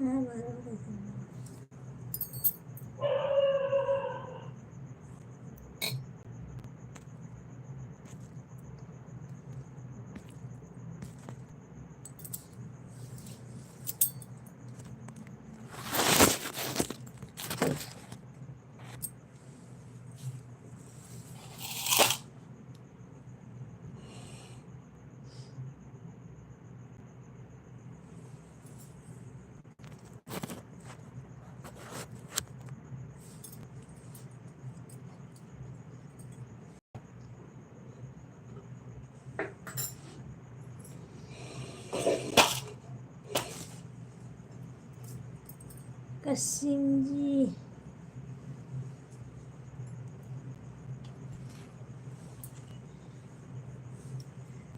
हाँ 12 बजे। कसीम जी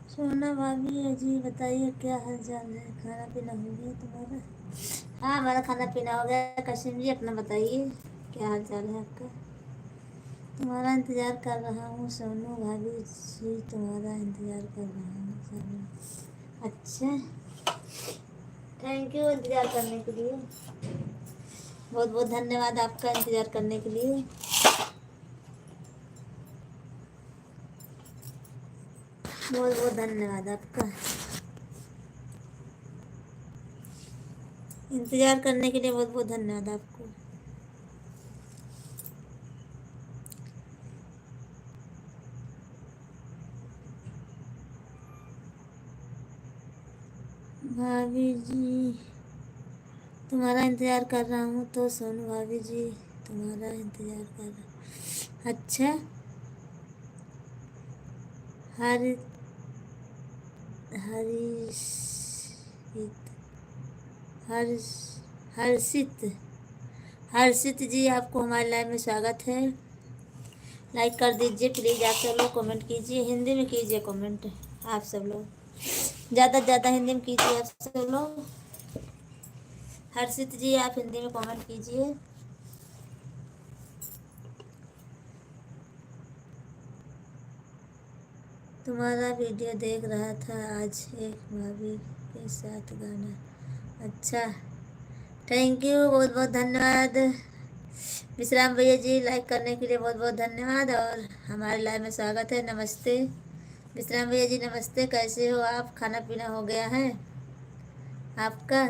सोना भाभी जी बताइए क्या हाल चाल है, खाना पीना हो गया तुम्हारा? हाँ हमारा खाना पीना हो गया। कसीम जी अपना बताइए क्या हाल चाल है आपका? तुम्हारा इंतज़ार कर रहा हूँ सोनू भाभी जी, तुम्हारा इंतज़ार कर रहा हूँ सोनू। अच्छा थैंक यू इंतज़ार करने के लिए, बहुत बहुत धन्यवाद आपका इंतज़ार करने के लिए। बहुत बहुत धन्यवाद आपका इंतज़ार करने के लिए, बहुत बहुत धन्यवाद आपको। भाभी जी तुम्हारा इंतज़ार कर रहा हूँ तो सोनू भाभी जी तुम्हारा इंतज़ार कर रहा। अच्छा हर हर्षित हर्ष हर्षित हर्षित जी आपको हमारे लाइव में स्वागत है। लाइक कर दीजिए प्लीज़, आप सब लोग कमेंट कीजिए, हिंदी में कीजिए कमेंट। आप सब लोग ज़्यादा से ज़्यादा हिंदी में कीजिए आप सब लोग। हर्षित जी आप हिंदी में कमेंट कीजिए। तुम्हारा वीडियो देख रहा था आज एक भाभी के साथ गाना। अच्छा थैंक यू, बहुत बहुत धन्यवाद विश्राम भैया जी, लाइक करने के लिए बहुत बहुत धन्यवाद और हमारे लाइव में स्वागत है। नमस्ते विश्राम भैया जी, नमस्ते, कैसे हो आप? खाना पीना हो गया है आपका?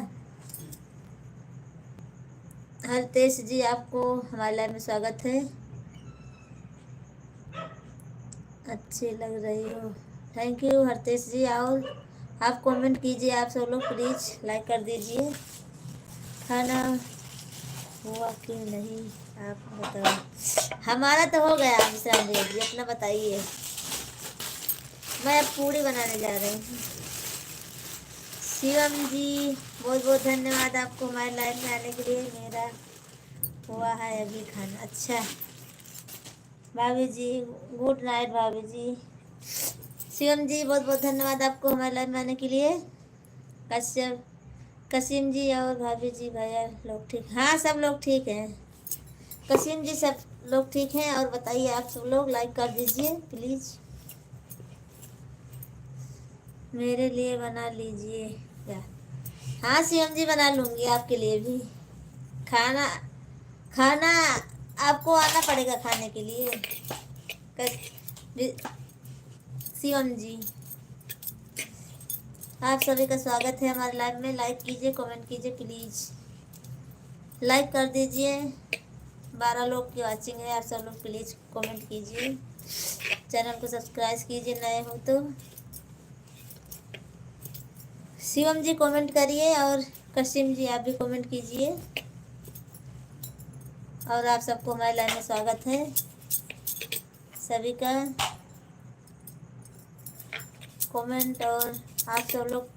हरतेश जी आपको हमारे लाइव में स्वागत है। अच्छी लग रही हो, थैंक यू हरतेश जी। और आप कमेंट कीजिए आप सब लोग प्लीज़, लाइक कर दीजिए। खाना हुआ कि नहीं आप बताओ? हमारा तो हो गया विश्राम भैया जी, अपना बताइए। मैं अब पूड़ी बनाने जा रही हूँ। शिवम जी बहुत बहुत धन्यवाद आपको हमारे लाइव में आने के लिए। मेरा हुआ है अभी खाना। अच्छा भाभी जी गुड नाइट भाभी जी। शिवम जी बहुत बहुत धन्यवाद आपको हमारे लाइव में आने के लिए। कश्यप कसीम जी और भाभी जी भैया लोग ठीक? हाँ सब लोग ठीक हैं। कसीम जी सब लोग ठीक हैं। और बताइए आप सब लोग, लाइक कर दीजिए प्लीज़। मेरे लिए बना लीजिए क्या? हाँ शिवम जी बना लूँगी आपके लिए भी। खाना खाना आपको आना पड़ेगा खाने के लिए। शिवम जी आप सभी का स्वागत है हमारे लाइव में। लाइक कीजिए कमेंट कीजिए प्लीज़, लाइक कर दीजिए। 12 लोग की वॉचिंग है, आप सब लोग प्लीज़ कमेंट कीजिए। चैनल को सब्सक्राइब कीजिए नए हो तो। शिवम जी कमेंट करिए और कसीम जी आप भी कमेंट कीजिए। और आप सबको हमारे लाइव में स्वागत है सभी का। कमेंट और आप सब लोग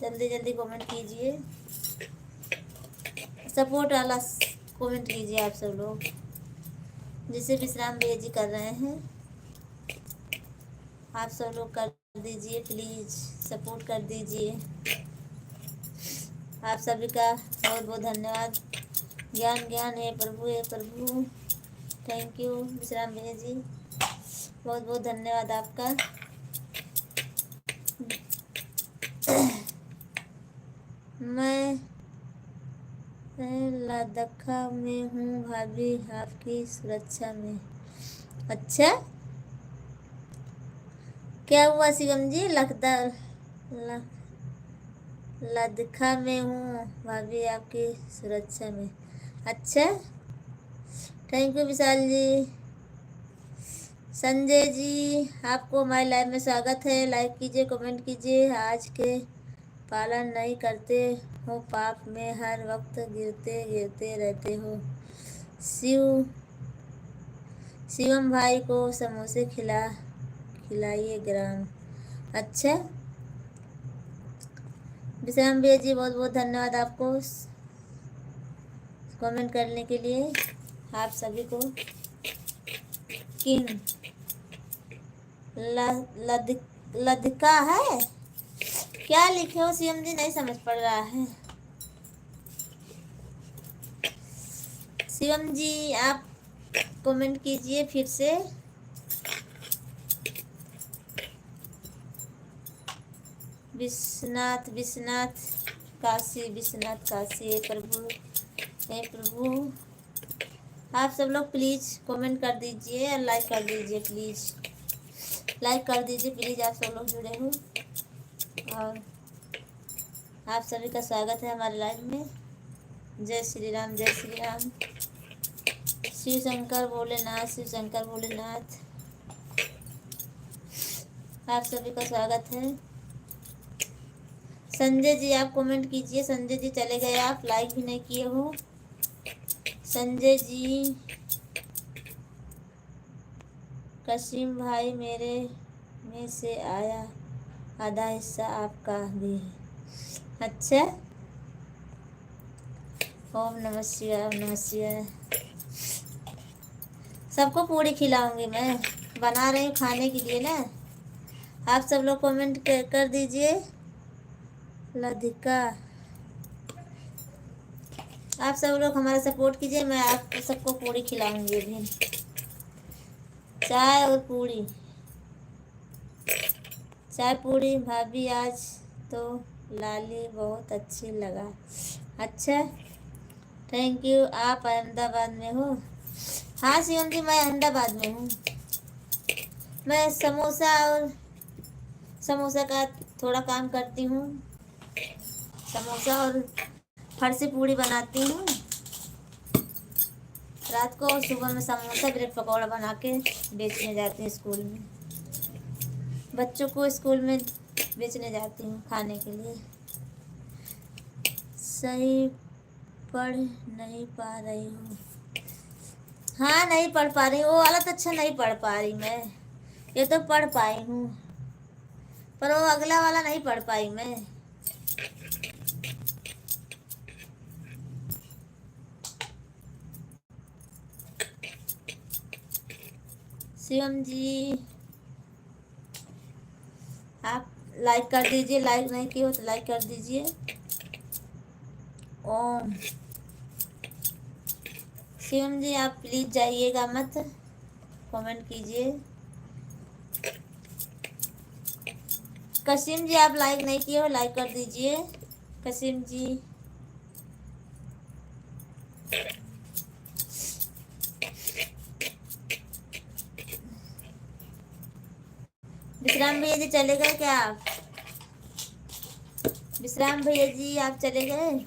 जल्दी जल्दी कमेंट कीजिए, सपोर्ट वाला कमेंट कीजिए आप सब लोग, जिसे विश्राम भैया जी कर रहे हैं। आप सब लोग कर दीजिए प्लीज़, सपोर्ट कर दीजिए। आप सभी का बहुत बहुत धन्यवाद। ज्ञान ज्ञान है प्रभु। थैंक यू विश्राम भैया जी, बहुत बहुत धन्यवाद आपका। मैं लद्दाख में हूँ भाभी, आपकी सुरक्षा में। अच्छा, क्या हुआ शिवम जी? लद्दाख में हूँ भाभी, आपकी सुरक्षा में। अच्छा, थैंक यू विशाल जी। संजय जी, आपको हमारे लाइव में स्वागत है। लाइक कीजिए, कमेंट कीजिए। आज के पालन नहीं करते हो, पाप में हर वक्त गिरते गिरते रहते हो। शिवम भाई को समोसे खिलाइए ग्राम। अच्छा, विश्राम भैया जी बहुत बहुत धन्यवाद आपको कमेंट करने के लिए। आप सभी को किंग लदका है, क्या लिखे हो सीएम जी? नहीं समझ पड़ रहा है। शिवम जी आप कमेंट कीजिए फिर से। विश्वनाथ काशी, विश्वनाथ काशी। हे प्रभु आप सब लोग प्लीज कमेंट कर दीजिए और लाइक कर दीजिए। प्लीज लाइक कर दीजिए प्लीज, आप सब लोग जुड़े हो। और आप सभी का स्वागत है हमारे लाइव में। जय श्री राम, जय श्री राम। शिव शंकर भोलेनाथ, शिव शंकर भोलेनाथ। आप सभी का स्वागत है। संजय जी आप कमेंट कीजिए। संजय जी चले गए, आप लाइक भी नहीं किए हो। संजय जी, कसीम भाई मेरे में से आया, आधा हिस्सा आपका भी है। अच्छा, ओम नमः शिवाय, ओम नमः शिवाय। सबको पूरी खिलाऊंगी मैं, बना रही हूँ खाने के लिए ना। आप सब लोग कमेंट कर दीजिए। लधिका, आप सब लोग हमारा सपोर्ट कीजिए, मैं आप सबको पूरी खिलाऊंगी भी। चाय और पूरी, चाय पूरी। भाभी आज तो लाली बहुत अच्छी लगा। अच्छा, थैंक यू। आप अहमदाबाद में हो? हाँ शिवम जी मैं अहमदाबाद में हूँ। मैं समोसा का थोड़ा काम करती हूँ। समोसा और फरसी पूड़ी बनाती हूँ रात को, और सुबह में समोसा ब्रेड पकौड़ा बना के बेचने जाती हूँ स्कूल में। बच्चों को स्कूल में बेचने जाती हूँ खाने के लिए। सही पढ़ नहीं पा रही हूँ। हाँ नहीं पढ़ पा रही, वो वाला तो अच्छा नहीं पढ़ पा रही मैं। ये तो पढ़ पाई हूँ, पर वो अगला वाला नहीं पढ़ पाई मैं। शिवम जी आप लाइक कर दीजिए, लाइक नहीं किए हो तो लाइक कर दीजिए। ओम शिवम जी आप प्लीज जाइएगा मत, कमेंट कीजिए। कसीम जी आप लाइक नहीं किए हो, लाइक कर दीजिए। कसीम जी विश्राम भैया जी चले गए क्या आप? विश्राम भैया जी आप चले गए?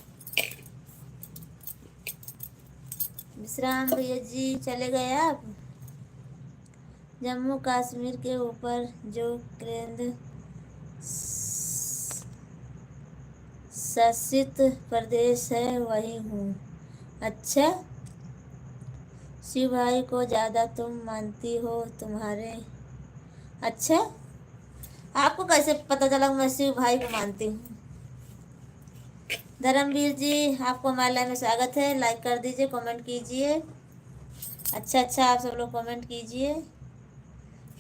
विश्राम भैया जी चले गए आप? जम्मू कश्मीर के ऊपर जो केंद्र शासित प्रदेश है वही हूँ। अच्छा, शिव भाई को ज़्यादा तुम मानती हो तुम्हारे। अच्छा, आपको कैसे पता चला मैं शिव भाई को मानती हूँ? धर्मवीर जी आपको हमारे लाइव में स्वागत है। लाइक कर दीजिए, कमेंट कीजिए। अच्छा आप सब लोग कमेंट कीजिए।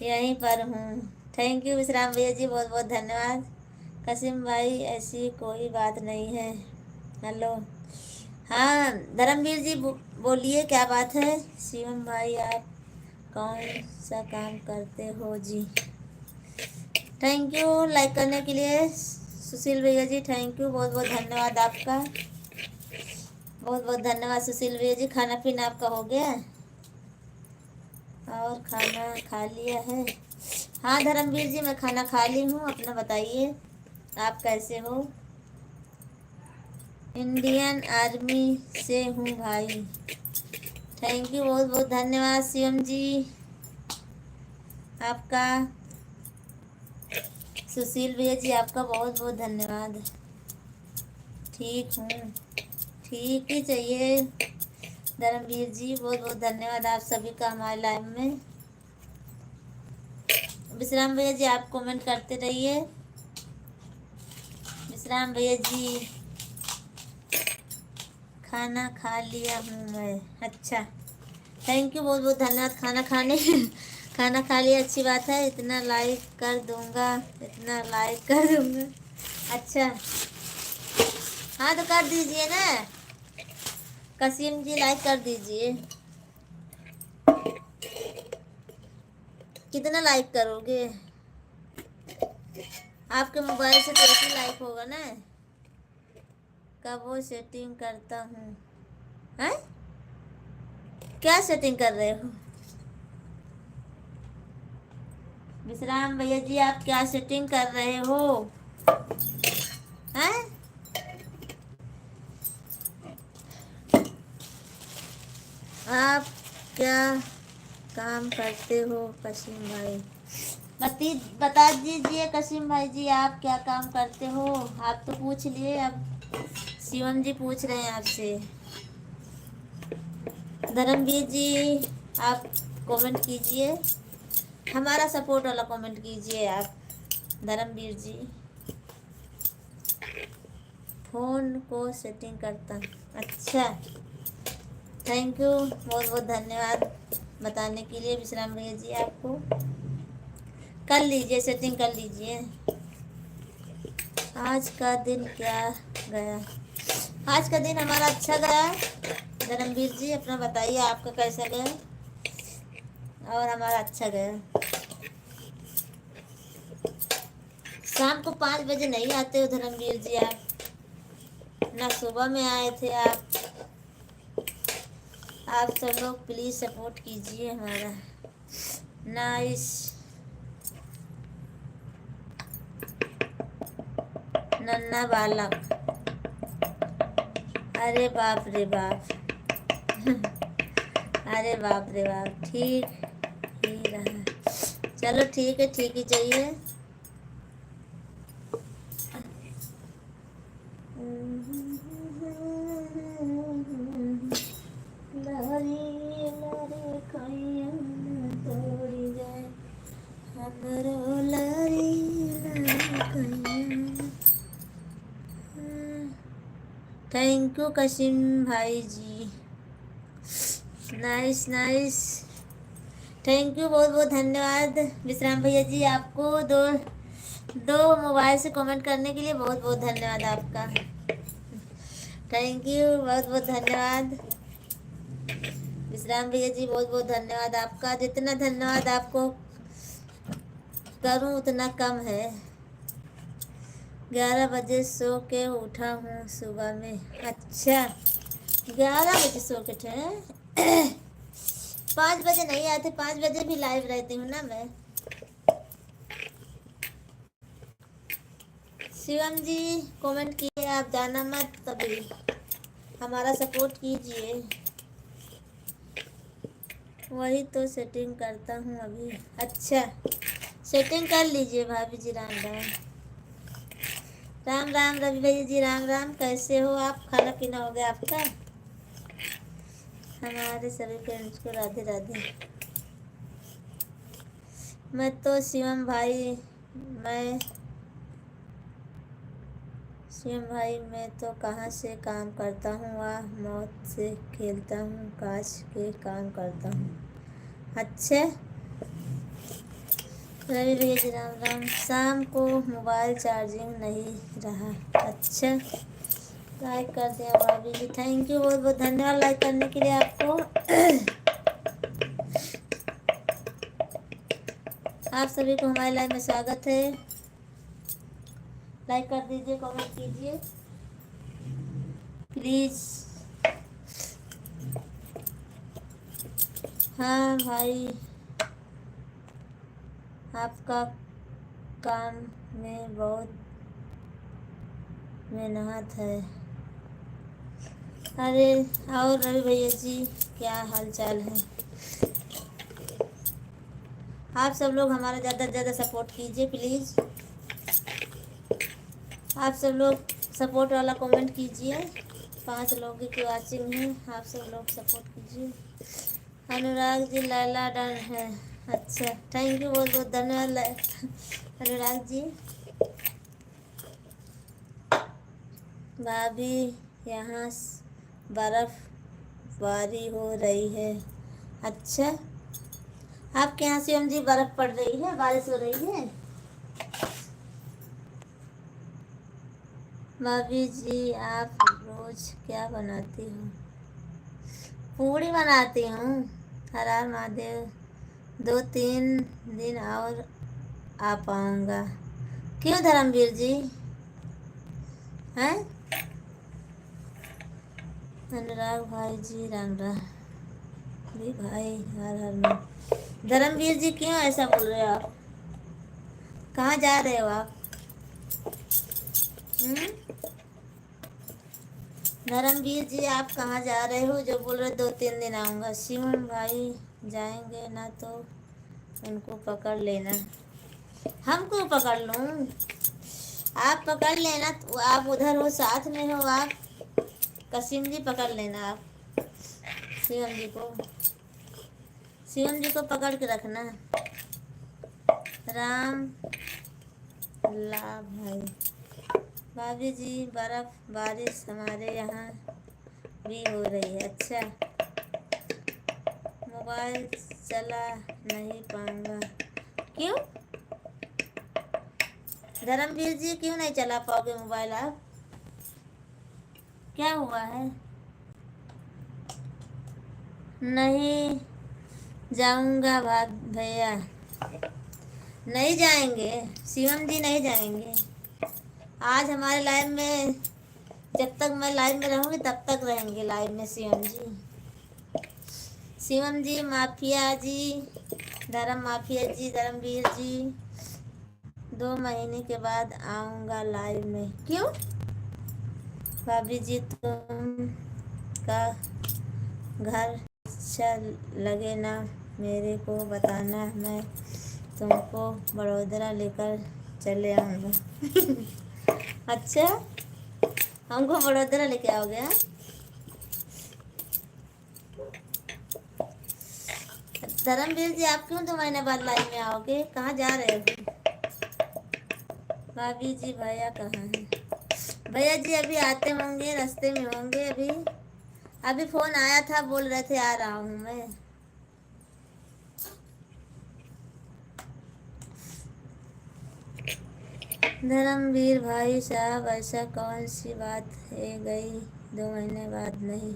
यहीं पर हूँ। थैंक यू विश्राम भैया जी, बहुत बहुत धन्यवाद। कसीम भाई ऐसी कोई बात नहीं है। हेलो, हाँ धर्मवीर जी बोलिए क्या बात है। शिवम भाई आप कौन सा काम करते हो जी? थैंक यू लाइक करने के लिए सुशील भैया जी, थैंक यू, बहुत बहुत धन्यवाद आपका, बहुत बहुत धन्यवाद सुशील भैया जी। खाना पीना आपका हो गया और खाना खा लिया है? हाँ धर्मवीर जी, मैं खाना खा ली हूँ। अपना बताइए, आप कैसे हो? इंडियन आर्मी से हूँ भाई। थैंक यू, बहुत बहुत धन्यवाद शिवम जी आपका। सुशील भैया जी आपका बहुत बहुत धन्यवाद। ठीक हूँ, ठीक ही चाहिए। धर्मवीर जी बहुत बहुत धन्यवाद आप सभी का हमारे लाइव में। विश्राम भैया जी आप कमेंट करते रहिए। विश्राम भैया जी, खाना खा लिया हूँ मैं। अच्छा, थैंक यू, बहुत बहुत धन्यवाद। खाना खाने खाना खा लिया, अच्छी बात है। इतना लाइक कर दूंगा, इतना लाइक कर दूंगा। अच्छा, हाँ तो कर दीजिए ना कसीम जी, लाइक कर दीजिए। कितना लाइक करोगे? आपके मोबाइल से तो एक ही लाइक होगा ना। कब वो सेटिंग करता हूँ? हैं? क्या सेटिंग कर रहे हो विश्राम भैया जी? आप क्या सेटिंग कर रहे हो? हैं? आप क्या काम करते हो कसीम भाई? बता दीजिए कसीम भाई जी, आप क्या काम करते हो? आप तो पूछ लिए, अब शिवम जी पूछ रहे हैं आपसे। धर्मवीर जी आप कमेंट कीजिए, हमारा सपोर्ट वाला कमेंट कीजिए आप। धर्मवीर जी, फ़ोन को सेटिंग करता। अच्छा, थैंक यू, बहुत बहुत धन्यवाद बताने के लिए विश्राम भैया जी आपको। कर लीजिए, सेटिंग कर लीजिए। आज का दिन क्या गया? आज का दिन हमारा अच्छा गया। धर्मवीर जी अपना बताइए, आपका कैसा गया? और हमारा अच्छा गया। शाम को 5 बजे नहीं आते हो धर्मवीर जी आप, ना सुबह में आए थे आप। आप सब लोग प्लीज़ सपोर्ट कीजिए हमारा। नाइस, नन्ना बालक, अरे बाप रे बाप अरे बाप रे बाप, ठीक ही रहा। चलो ठीक है, ठीक ही चाहिए। लहरी लहरी खैया तोड़ी जाए, हमरो लहरी लहरी खैया। थैंक यू कसीम भाई जी, नाइस नाइस, थैंक यू, बहुत बहुत धन्यवाद विश्राम भैया जी आपको। दो दो मोबाइल से कमेंट करने के लिए बहुत बहुत धन्यवाद आपका। थैंक यू, बहुत बहुत धन्यवाद विश्राम भैया जी, बहुत बहुत धन्यवाद आपका। जितना धन्यवाद आपको करूं उतना कम है। 11 बजे सो के उठा हूँ सुबह में। अच्छा, 11 बजे सो के उठे? 5 बजे नहीं आते, 5 बजे भी लाइव रहती हूँ ना मैं। शिवम जी कमेंट किए, आप जाना मत, तभी हमारा सपोर्ट कीजिए। वही तो सेटिंग करता हूँ अभी। अच्छा, सेटिंग कर लीजिए भाभी जी। राम राम, राम राम रवि भैया जी, राम राम, कैसे हो आप? खाना पीना हो गया आपका? हमारे सभी फ्रेंड्स को राधे राधे। मैं तो शिवम भाई, मैं शिवम भाई मैं तो कहाँ से काम करता हूँ, वाह मौत से खेलता हूँ, काश के काम करता हूँ। अच्छा रवि भैया जी, राम राम। शाम को मोबाइल चार्जिंग नहीं रहा। अच्छा, लाइक कर दिया भाभी जी, थैंक यू, बहुत बहुत धन्यवाद लाइक करने के लिए आपको। आप सभी को हमारे लाइव में स्वागत है। लाइक कर दीजिए, कमेंट कीजिए प्लीज़। हाँ भाई, आपका काम में बहुत मेहनत है। अरे, और रवि भैया जी, क्या हाल चाल है? आप सब लोग हमारा ज़्यादा से ज़्यादा सपोर्ट कीजिए प्लीज़। आप सब लोग सपोर्ट वाला कमेंट कीजिए। 5 लोगों की वॉचिंग है, आप सब लोग सपोर्ट कीजिए। अनुराग जी, लैला डन है। अच्छा, थैंक यू, बहुत बहुत धन्यवाद अनुराग जी। भाभी, यहाँ बर्फबारी हो रही है। अच्छा, आपके यहाँ शिवम जी बर्फ पड़ रही है, बारिश हो रही है? भाभी जी, आप रोज क्या बनाती हो? पूड़ी बनाती हूँ। हर हर महादेव। 2-3 दिन और आ पाऊँगा। क्यों धर्मवीर जी? हैं? अनुराग भाई जी, राम राम भी भाई, हर हर में। धर्मवीर जी, क्यों ऐसा बोल रहे हो आप? कहाँ जा रहे हो आप? धर्मवीर जी, आप कहाँ जा रहे हो जो बोल रहे 2-3 दिन आऊँगा? शिवम भाई जाएंगे ना तो उनको पकड़ लेना। हमको पकड़ लूँ? आप पकड़ लेना, तो आप उधर हो, साथ में हो आप। कसीम जी पकड़ लेना आप शिवम जी को। शिवम जी को पकड़ के रखना। राम ला भाई। भाभी जी, बर्फ बारिश हमारे यहाँ भी हो रही है। अच्छा, मोबाइल चला नहीं पाऊँगा। क्यों धर्मवीर जी, क्यों नहीं चला पाओगे मोबाइल आप? क्या हुआ है? नहीं जाऊंगा भैया। नहीं जाएंगे शिवम जी, नहीं जाएंगे। आज हमारे लाइव में, जब तक मैं लाइव में रहूंगी तब तक रहेंगे लाइव में शिवम जी। शिवम जी, माफिया जी, धर्म माफिया जी, धर्मवीर जी, 2 महीने के बाद आऊंगा लाइव में। क्यों भाभी जी, तुम का घर अच्छा लगे ना मेरे को बताना, मैं तुमको बड़ोदरा लेकर चले आऊँगा। अच्छा, हमको बड़ोदरा लेके आओगे? हाँ, धर्मवीर जी, आप क्यों 2 महीने बाद लाइव में आओगे? कहाँ जा रहे हो? भाभी जी, भैया कहाँ हैं? भैया जी अभी आते होंगे, रास्ते में होंगे। अभी अभी फोन आया था, बोल रहे थे आ रहा हूँ मैं। धर्मवीर भाई साहब, ऐसा कौन सी बात है गई 2 महीने बाद नहीं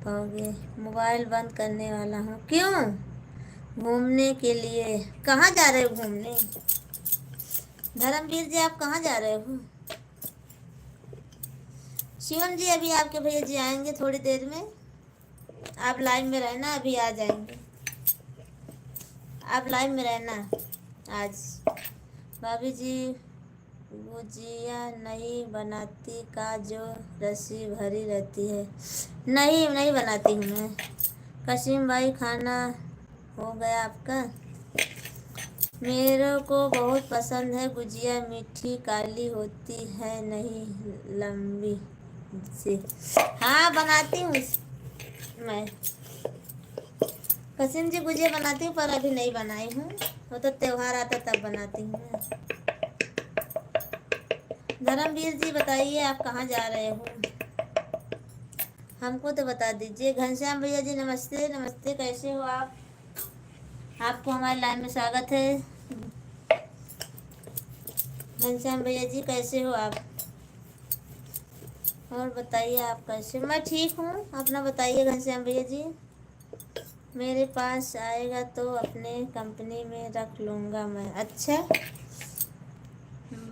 पाओगे? मोबाइल बंद करने वाला हूँ। क्यों? घूमने के लिए। कहाँ जा रहे हो घूमने? धर्मवीर जी, आप कहाँ जा रहे हो? शिवम जी, अभी आपके भैया जी आएंगे थोड़ी देर में। आप लाइव में रहना, अभी आ जाएंगे। आप लाइव में रहना आज। भाभी जी, गुजिया नहीं बनाती का जो रस्सी भरी रहती है? नहीं, नहीं बनाती हूँ मैं। कसीम भाई, खाना हो गया आपका? मेरे को बहुत पसंद है गुजिया, मीठी काली होती है, नहीं लंबी सी। हाँ, बनाती हूँ मैं। कसीम जी, गुजिया बनाती हूँ पर अभी नहीं बनाई हूँ। वो तो त्योहार आता तब बनाती हूँ मैं। धर्मवीर जी, बताइए आप कहाँ जा रहे हो? हमको तो बता दीजिए। घनश्याम भैया जी, नमस्ते नमस्ते, कैसे हो आप? आपको हमारे लाइन में स्वागत है। घनश्याम भैया जी, कैसे हो आप? और बताइए आप कैसे? मैं ठीक हूँ, अपना बताइए घनश्याम भैया जी। मेरे पास आएगा तो अपने कंपनी में रख लूँगा मैं। अच्छा,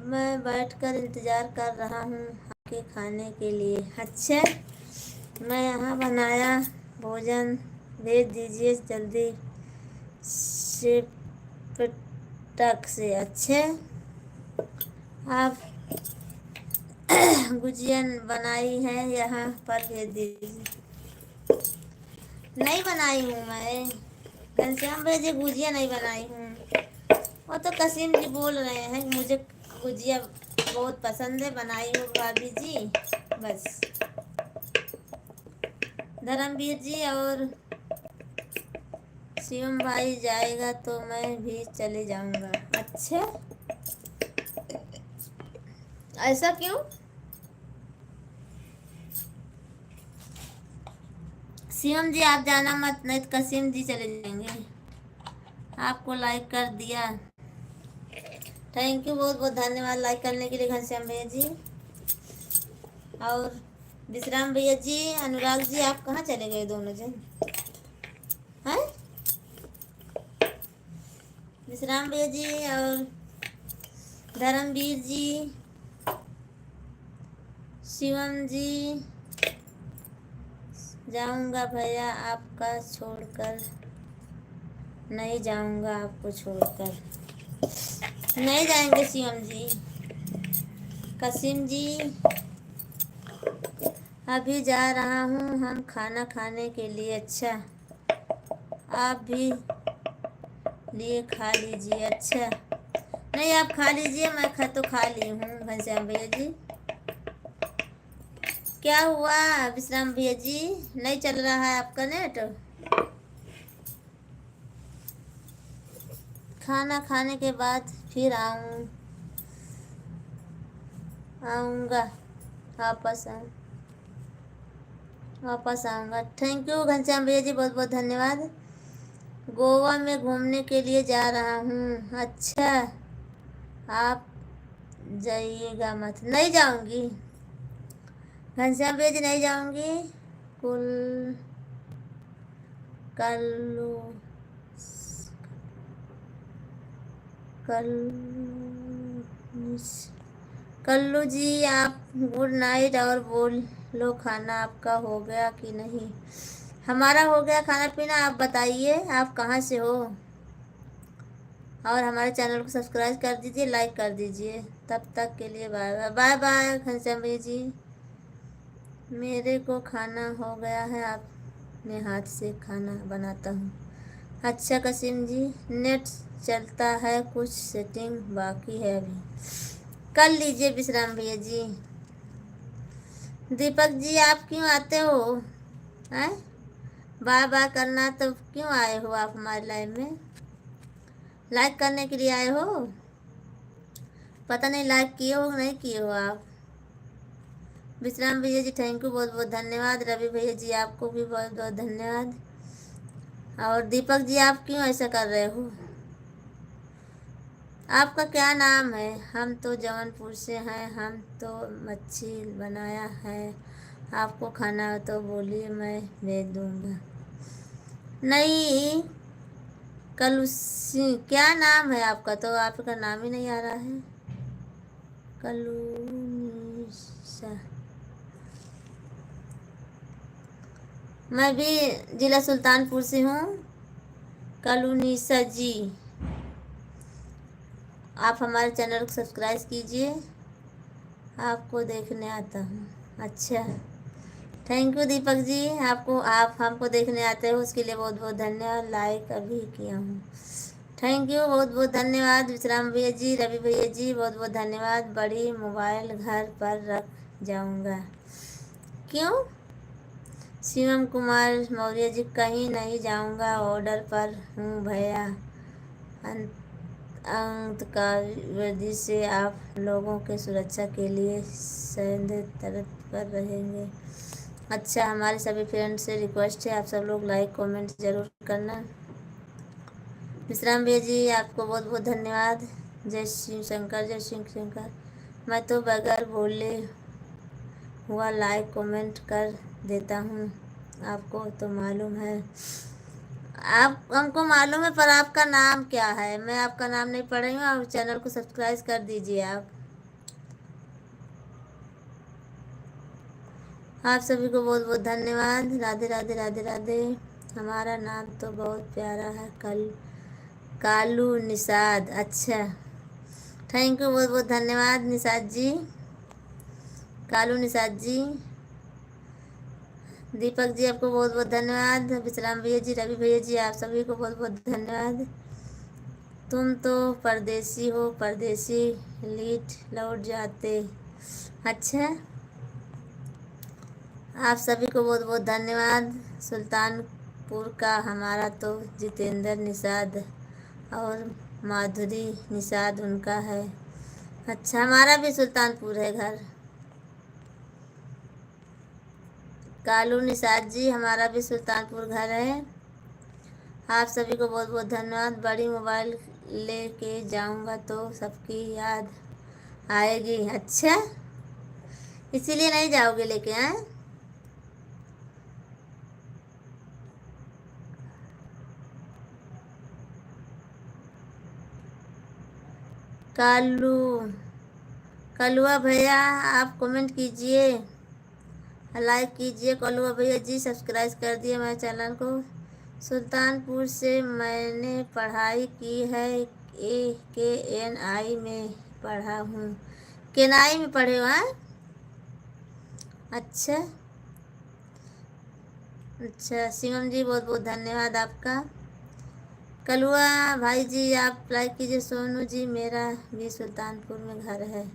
मैं बैठकर इंतज़ार कर रहा हूँ आपके खाने के लिए। अच्छा, मैं यहाँ बनाया भोजन भेज दीजिए जल्दी। सिपटक से। अच्छे, आप गुजिया बनाई है यहाँ पर भेज दीजिए। नहीं बनाई हूँ मैं, घनश्याम भैया जी गुजिया नहीं बनाई हूँ। वो तो कसीम जी बोल रहे हैं मुझे गुजिया बहुत पसंद है, बनाई हूँ भाभी जी बस। धर्मवीर जी और शिवम भाई जाएगा तो मैं भी चले जाऊंगा। अच्छा, ऐसा क्यों? शिवम जी आप जाना मत, नहीं तो कसीम जी चले जाएंगे। आपको लाइक कर दिया, थैंक यू, बहुत बहुत धन्यवाद लाइक करने के लिए घनश्याम भैया जी। और विश्राम भैया जी, अनुराग जी, आप कहाँ चले गए दोनों जन? हैं? विश्राम भैया जी और धर्मवीर जी, शिवम जी, जाऊंगा भैया आपका छोड़कर, नहीं जाऊंगा आपको छोड़कर। नहीं जाएंगे शिवम जी। कसीम जी, अभी जा रहा हूँ हम खाना खाने के लिए। अच्छा, आप भी लिए खा लीजिए। अच्छा, नहीं आप खा लीजिए, मैं तो खा ली हूँ घनश्याम भैया जी। क्या हुआ विश्राम भैया जी, नहीं चल रहा है आपका नेट? खाना खाने के बाद फिर आऊँगा, वापस आऊँगा। थैंक यू घनश्याम भैया जी, बहुत बहुत धन्यवाद। गोवा में घूमने के लिए जा रहा हूँ। अच्छा, आप जाइएगा मत? नहीं जाऊंगी घनश्याम भैया जी, नहीं जाऊंगी। कुल कल्लू कल्लू जी, आप गुड नाइट और बोल लो, खाना आपका हो गया कि नहीं? हमारा हो गया खाना पीना। आप बताइए आप कहाँ से हो, और हमारे चैनल को सब्सक्राइब कर दीजिए, लाइक कर दीजिए। तब तक के लिए bye bye. Bye bye Ghanshyam भैया जी, मेरे को खाना हो गया है, अपने हाथ से खाना बनाता हूँ। अच्छा कसीम जी, नेट चलता है, कुछ सेटिंग बाकी है, अभी कर लीजिए विश्राम भैया जी। दीपक जी, आप क्यों आते हो? हैं, बाय बाय करना तो क्यों आए हो आप हमारे लाइव में? लाइक करने के लिए आए हो? पता नहीं लाइक किए हो नहीं किए हो आप। विश्राम भैया जी थैंक यू, बहुत बहुत धन्यवाद। रवि भैया जी आपको भी बहुत बहुत धन्यवाद। और दीपक जी, आप क्यों ऐसा कर रहे हो? आपका क्या नाम है? हम तो जौनपुर से हैं, हम तो मच्छी बनाया है, आपको खाना हो तो बोलिए, मैं भेज दूँगा। नहीं, कलुसी क्या नाम है आपका? तो आपका नाम ही नहीं आ रहा है। कलूनिसा, मैं भी जिला सुल्तानपुर से हूँ। कलूनिसा जी, आप हमारे चैनल को सब्सक्राइब कीजिए, आपको देखने आता हूँ। अच्छा, थैंक यू दीपक जी, आप हमको देखने आते हो उसके लिए बहुत बहुत धन्यवाद। लाइक अभी किया हूँ, थैंक यू, बहुत बहुत धन्यवाद। विश्राम भैया जी, रवि भैया जी, बहुत बहुत धन्यवाद। बड़ी मोबाइल घर पर रख जाऊँगा। क्यों? शिवम कुमार मौर्य जी, कहीं नहीं जाऊँगा, ऑर्डर पर हूँ भैया। अंत का वृद्धि से आप लोगों के सुरक्षा के लिए सदैव तत्पर रहेंगे। अच्छा, हमारे सभी फ्रेंड से रिक्वेस्ट है, आप सब लोग लाइक कमेंट ज़रूर करना। विश्राम भैया जी, आपको बहुत बहुत धन्यवाद। जय शिव शंकर, जय शिव शंकर। मैं तो बगैर बोले हुआ लाइक कमेंट कर देता हूँ, आपको तो मालूम है। आप हमको मालूम है, पर आपका नाम क्या है? मैं आपका नाम नहीं पढ़ रही हूँ, और चैनल को सब्सक्राइब कर दीजिए आप सभी को बहुत बहुत धन्यवाद। राधे राधे राधे राधे। हमारा नाम तो बहुत प्यारा है, कालू निषाद, अच्छा थैंक यू, बहुत बहुत धन्यवाद निषाद जी, कालू निषाद जी। दीपक जी आपको बहुत बहुत धन्यवाद, विश्राम भैया जी, रवि भैया जी, आप सभी को बहुत बहुत धन्यवाद। तुम तो परदेसी हो, परदेसी लौट जाते, अच्छा आप सभी को बहुत बहुत धन्यवाद। सुल्तानपुर का हमारा तो जितेंद्र निषाद और माधुरी निषाद उनका है, अच्छा हमारा भी सुल्तानपुर है घर। कालू निषाद जी हमारा भी सुल्तानपुर घर है। आप सभी को बहुत बहुत धन्यवाद। बड़ी मोबाइल लेके जाऊंगा तो सबकी याद आएगी, अच्छा इसीलिए नहीं जाओगे लेके, हैं? कालू कलुआ भैया आप कमेंट कीजिए, लाइक कीजिए। कलुआ भैया जी सब्सक्राइब कर दिए मेरे चैनल को। सुल्तानपुर से मैंने पढ़ाई की है, KNI में पढ़ा हूँ, केनाई में पढ़े हो, हैं? अच्छा अच्छा शिवम जी बहुत बहुत धन्यवाद आपका। कलुआ भाई जी आप लाइक कीजिए। सोनू जी मेरा भी सुल्तानपुर में घर है,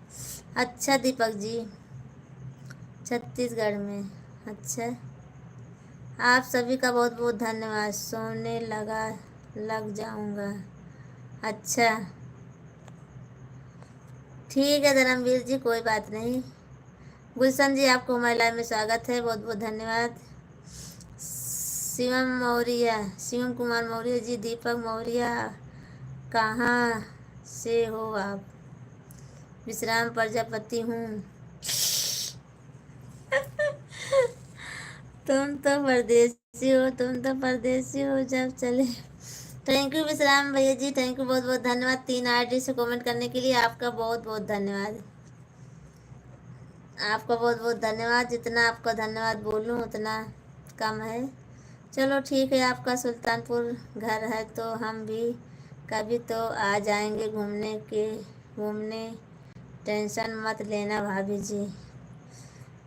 अच्छा दीपक जी छत्तीसगढ़ में, अच्छा आप सभी का बहुत बहुत धन्यवाद। सोने लग जाऊंगा, अच्छा ठीक है धर्मवीर जी कोई बात नहीं। गुलशन जी आपको हमारे लाइव में स्वागत है, बहुत बहुत धन्यवाद। शिवम कुमार मौर्य जी, दीपक मौर्य कहाँ से हो आप? विश्राम प्रजापति हूँ। तुम तो परदेसी हो जब चले। थैंक यू विश्राम भैया जी, थैंक यू बहुत बहुत धन्यवाद। 3 ID से कमेंट करने के लिए आपका बहुत बहुत धन्यवाद, आपका बहुत बहुत धन्यवाद। जितना आपका धन्यवाद बोलूँ उतना कम है। चलो ठीक है, आपका सुल्तानपुर घर है तो हम भी कभी तो आ जाएंगे घूमने, टेंशन मत लेना भाभी जी।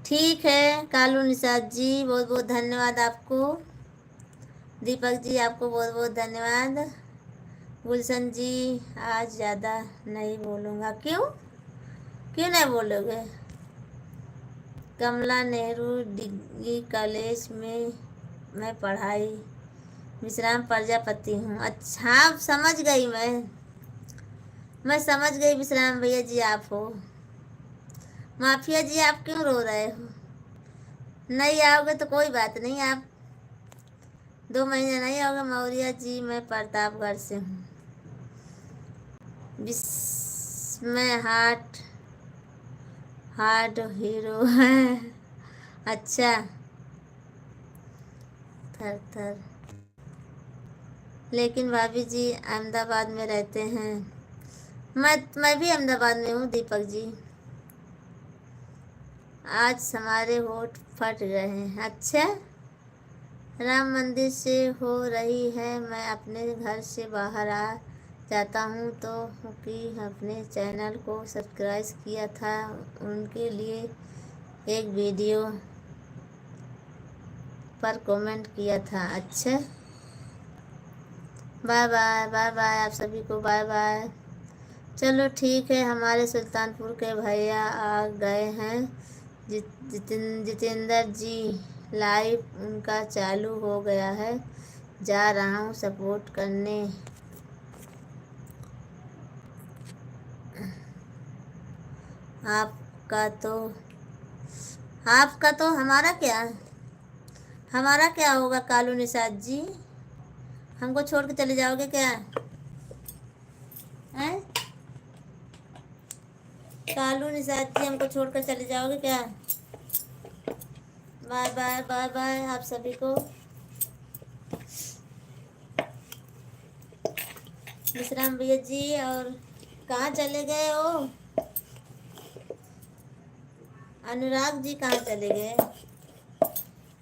ठीक है कालू निषाद जी बहुत बहुत धन्यवाद आपको। दीपक जी आपको बहुत बहुत धन्यवाद। गुलशन जी आज ज़्यादा नहीं बोलूँगा, क्यों क्यों नहीं बोलोगे? कमला नेहरू डिग्री कॉलेज में मैं पढ़ाई, विश्राम प्रजापति हूँ, अच्छा समझ गई मैं समझ गई विश्राम भैया जी आप हो। माफिया जी आप क्यों रो रहे हो? नहीं आओगे तो कोई बात नहीं, आप 2 महीने नहीं आओगे। मौर्य जी मैं प्रतापगढ़ से हूँ, मैं हार्ट हीरो है, अच्छा थर लेकिन भाभी जी अहमदाबाद में रहते हैं। मैं भी अहमदाबाद में हूँ दीपक जी। आज हमारे होठ फट गए हैं, अच्छा राम मंदिर से हो रही है, मैं अपने घर से बाहर आ जाता हूँ तो कि अपने चैनल को सब्सक्राइब किया था उनके लिए एक वीडियो पर कमेंट किया था, अच्छा बाय बाय बाय बाय आप सभी को बाय बाय। चलो ठीक है, हमारे सुल्तानपुर के भैया आ गए हैं, जितेंद्र जी लाइव उनका चालू हो गया है, जा रहा हूँ सपोर्ट करने। आपका तो हमारा क्या होगा कालू निषाद जी? हमको छोड़ के चले जाओगे क्या हैं? कालू निषाद जी हमको छोड़कर चले जाओगे क्या? बाय बाय बाय बाय आप सभी को। विश्राम भैया जी और कहाँ चले गए हो? अनुराग जी कहाँ चले गए?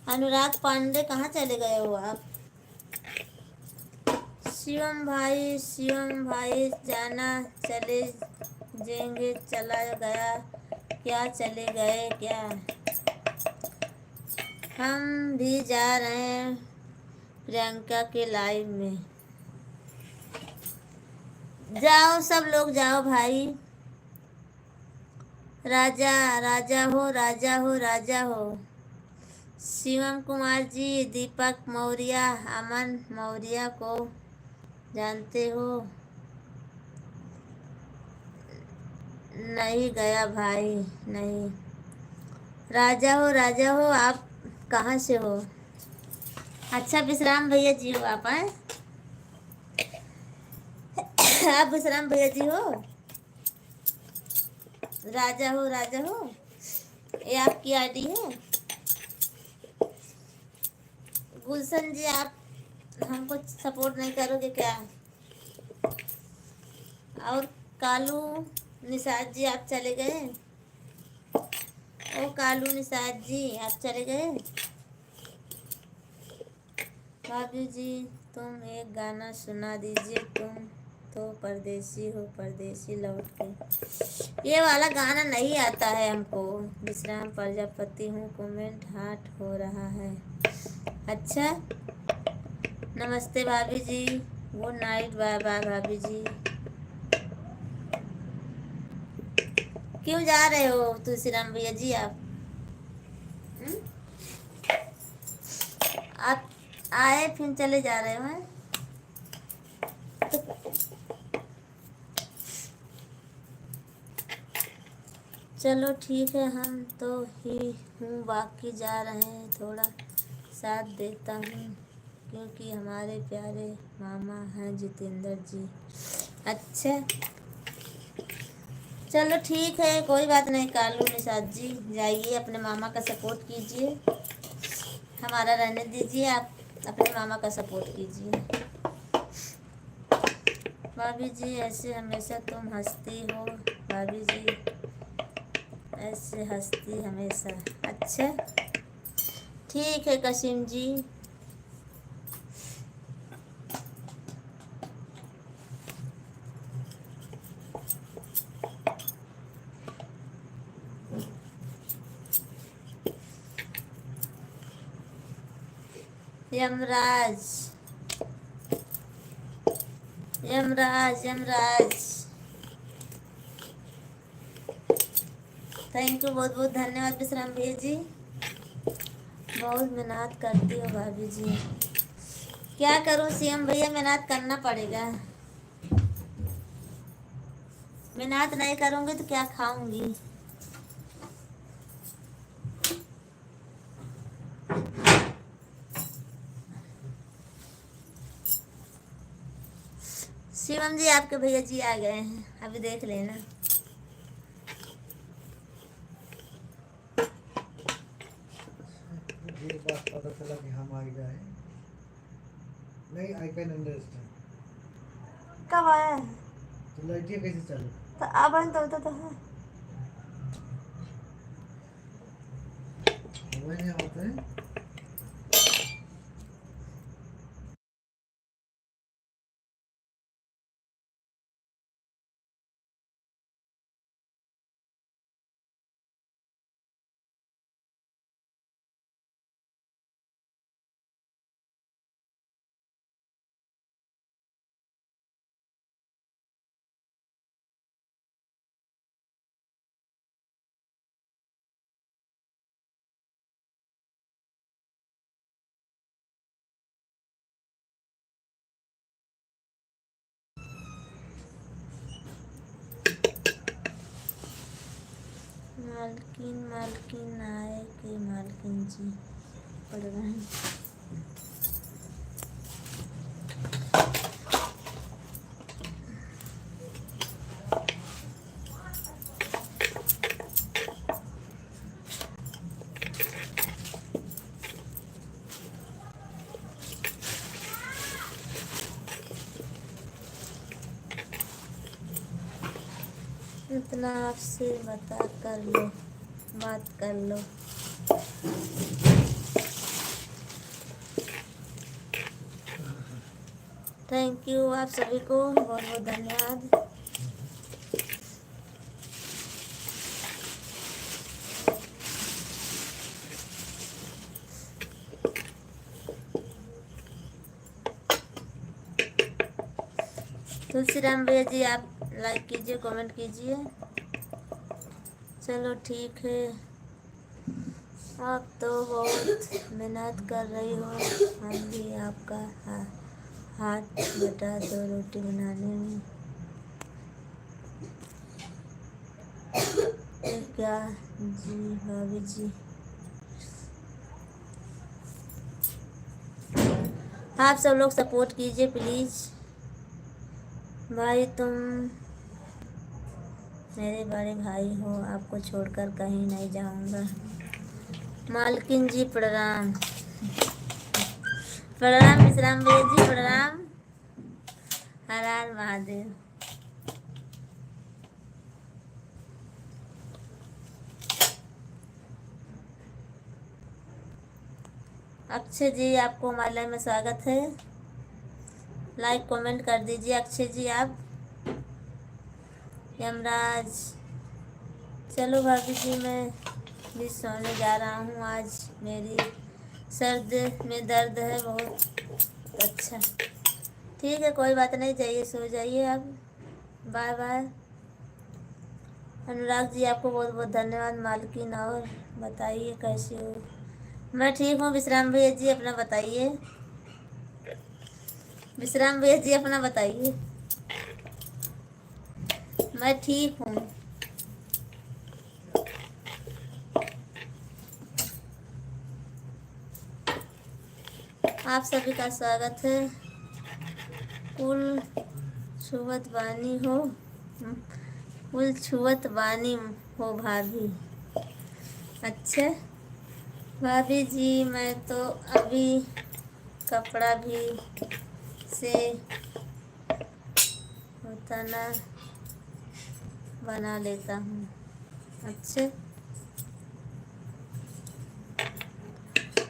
अनुराग पांडे कहाँ चले गए हो आप? शिवम भाई जाना चले जाएंगे, चला गया क्या, चले गए क्या? हम भी जा रहे हैं प्रियंका के लाइव में। जाओ सब लोग जाओ भाई। राजा राजा हो, राजा हो, राजा हो। शिवम कुमार जी, दीपक मौर्य, अमन मौर्य को जानते हो? नहीं गया भाई, नहीं। राजा हो, आप कहाँ से हो? अच्छा विश्राम भैया जी हो आप हैं? आप विश्राम भैया जी हो? राजा हो, राजा हो, ये आपकी आईडी है? गुलशन जी आप हमको सपोर्ट नहीं करोगे क्या? और कालू निषाद जी आप चले गए? ओ कालू निषाद जी आप चले गए? भाभी जी तुम एक गाना सुना दीजिए, तुम तो परदेसी हो, परदेसी लौट के। ये वाला गाना नहीं आता है हमको। विश्राम प्रजापति हूँ, कमेंट हार्ट हो रहा है। अच्छा नमस्ते भाभी जी, गुड नाइट, बाय बाय भाभी जी। क्यों जा रहे हो तुलसीराम भैया जी आप? आप आए फिर चले जा रहे हो हैं? चलो ठीक है, हम तो ही हूँ, बाकी जा रहे हैं, थोड़ा साथ देता हूँ क्योंकि हमारे प्यारे मामा हैं जितेंद्र जी। अच्छा चलो ठीक है, कोई बात नहीं कालू निषाद जी, जाइए अपने मामा का सपोर्ट कीजिए, हमारा रहने दीजिए, आप अपने मामा का सपोर्ट कीजिए। भाभी जी ऐसे हमेशा तुम हंसती हो, भाभी जी ऐसे हंसती हमेशा। अच्छा ठीक है कसीम जी। यमराज यमराज यमराज थैंक यू, बहुत बहुत धन्यवाद विश्राम भैया जी, बहुत मेहनत करती हो भाभी जी। क्या करूं सीएम भैया, मेहनत करना पड़ेगा, मेहनत नहीं करूंगी तो क्या खाऊंगी? शिवम जी आपके भैया जी आ गए हैं, अभी देख लेना। ये बात पता चला कि हम आ गए। नहीं, आई कैन अंडरस्टैंड। कब आया? तो लाइटियाँ कैसे चालू? तो अब तो है। मोबाइल यहाँ होता है। मालकिन मालकिन आए कि मालकिन जी पढ़ रहे हैं। इतना आपसे बात कर लो। थैंक यू आप सभी को बहुत बहुत धन्यवाद। तुलसीराम भैया जी आप लाइक कीजिए, कमेंट कीजिए। चलो ठीक है, आप तो बहुत मेहनत कर रही हो, हम भी आपका हाथ बटा दो रोटी बनाने में। ये क्या जी भाभी जी, आप सब लोग सपोर्ट कीजिए प्लीज़। भाई तुम मेरे बड़े भाई हो, आपको छोड़कर कहीं नहीं जाऊंगा। मालकिन जी प्रणाम। प्रणाम विश्राम भैया जी, प्रणाम। हर हर महादेव। अक्षय जी आपको हमारे लाइव में स्वागत है, लाइक कमेंट कर दीजिए अक्षय जी आप। यमराज, चलो भाभी जी मैं भी सोने जा रहा हूँ, आज मेरी सर्द में दर्द है बहुत। अच्छा ठीक है, कोई बात नहीं, जाइए सो जाइए आप। Bye bye. अनुराग जी आपको बहुत बहुत धन्यवाद। मालकिन और बताइए कैसे हो? मैं ठीक हूँ। विश्राम भैया जी अपना बताइए। विश्राम भैया जी अपना बताइए। मैं ठीक हूँ। आप सभी का स्वागत है। कुल छुवत बानी हो, कुल छुवत बानी हो भाभी। अच्छा भाभी जी मैं तो अभी कपड़ा भी से होता ना बना लेता हूँ। अच्छा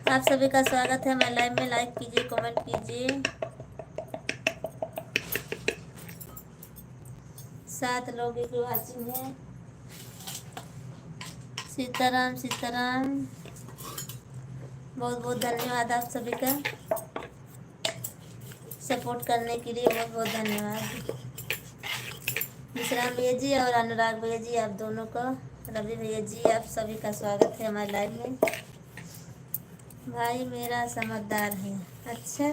आप सभी का स्वागत है हमारे लाइव में। लाइक कीजिए, कमेंट कीजिए। 7 लोग की वाचिंग है। सीताराम सीताराम, बहुत बहुत धन्यवाद आप सभी का सपोर्ट करने के लिए, बहुत बहुत धन्यवाद। विश्राम भैया जी और अनुराग भैया जी आप दोनों का, रवि भैया जी आप सभी का स्वागत है हमारे लाइव में। भाई मेरा समझदार है। अच्छा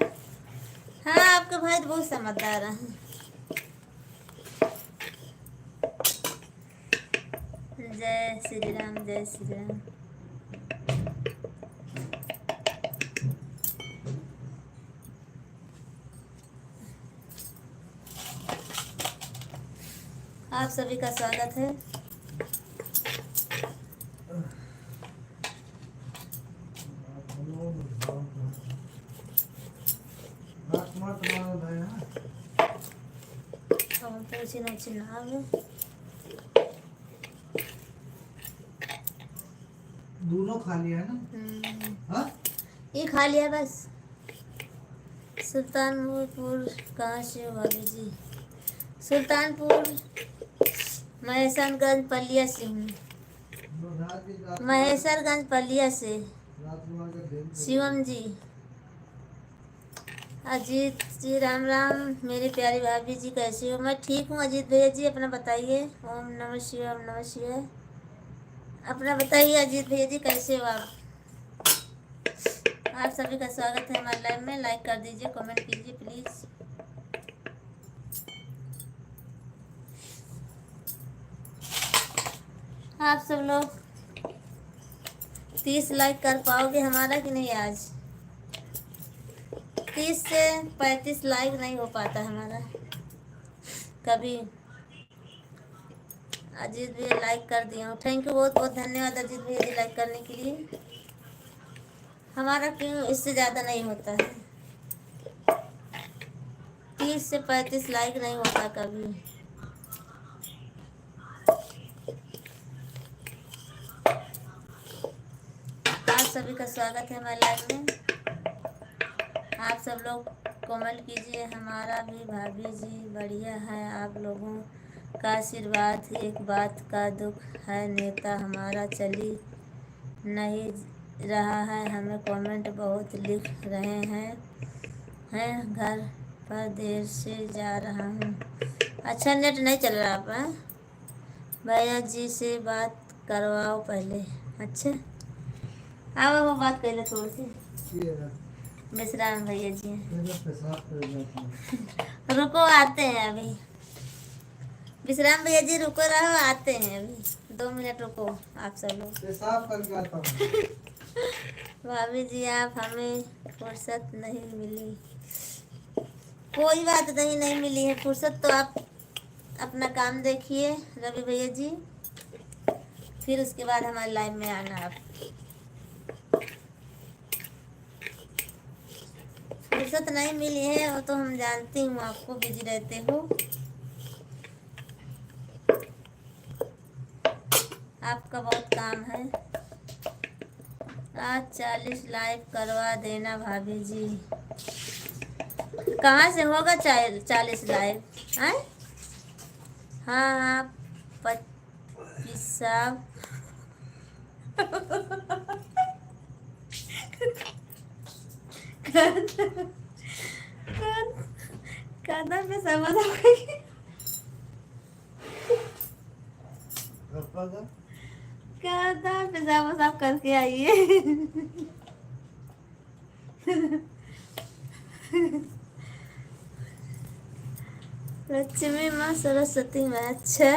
हाँ, आपके भाई तो बहुत समझदार है। जय श्री राम, जय श्री राम। आप सभी का स्वागत है। दोनों खा लिया है ना? हाँ? ये खा लिया बस। सुल्तानपुर कहाँ से हो भाभी जी? सुल्तानपुर महेशरगंज पलिया से हूँ। महेशरगंज पलिया से। शिवम जी, अजीत जी राम राम। मेरी प्यारी भाभी जी कैसी हो? मैं ठीक हूँ अजीत भैया जी, अपना बताइए। ओम नमः शिवाय, ओम नमः शिवाय। अपना बताइए अजीत भैया जी कैसे हो आप? आप सभी का स्वागत है हमारे लाइव में। लाइक कर दीजिए, कमेंट कीजिए प्लीज। आप सब लोग 30 लाइक कर पाओगे हमारा कि नहीं? आज 30 से 35 लाइक नहीं हो पाता हमारा कभी। अजीत भैया लाइक कर दिया हूँ, थैंक यू, बहुत बहुत धन्यवाद अजीत भैया जी लाइक करने के लिए। हमारा क्यों इससे ज़्यादा नहीं होता है? 30 से 35 लाइक नहीं होता कभी। आप सभी का स्वागत है हमारे लाइव में। आप सब लोग कमेंट कीजिए। हमारा भी भाभी जी बढ़िया है, आप लोगों का आशीर्वाद। एक बात का दुख है, नेता हमारा चली नहीं रहा है। हमें कमेंट बहुत लिख रहे हैं घर पर देर से जा रहा हूँ। अच्छा नेट नहीं चल रहा आप हैं? भैया जी से बात करवाओ पहले। अच्छा अब वो बात कर ले थोड़ी सी। ये है, विश्राम भैया जी मेरा पेशाब कर जाता है। रुको आते हैं अभी। विश्राम भैया जी रुको, रहो आते हैं अभी, 2 मिनट रुको आप सब लोग। पेशाब करके आता हूँ। भाभी जी आप हमें फुर्सत नहीं मिली। कोई बात नहीं, नहीं मिली है फुर्सत तो आप अपना काम देखिए रवि भैया जी, फिर उसके बाद हमारे लाइव में आना आप। फुर्सत नहीं मिली है वो तो हम जानती हूँ, आपको बिजी रहते हो। आपका बहुत काम है। आज 40 लाइव करवा देना भाभी जी। कहाँ से होगा 40 लाइव? हैं? हाँ 25 साहब। कदम पे समझ आ गई। रब्बा का कदम पे साफ करके आइए। लक्ष्मी माँ सरस्वती माँ। अच्छा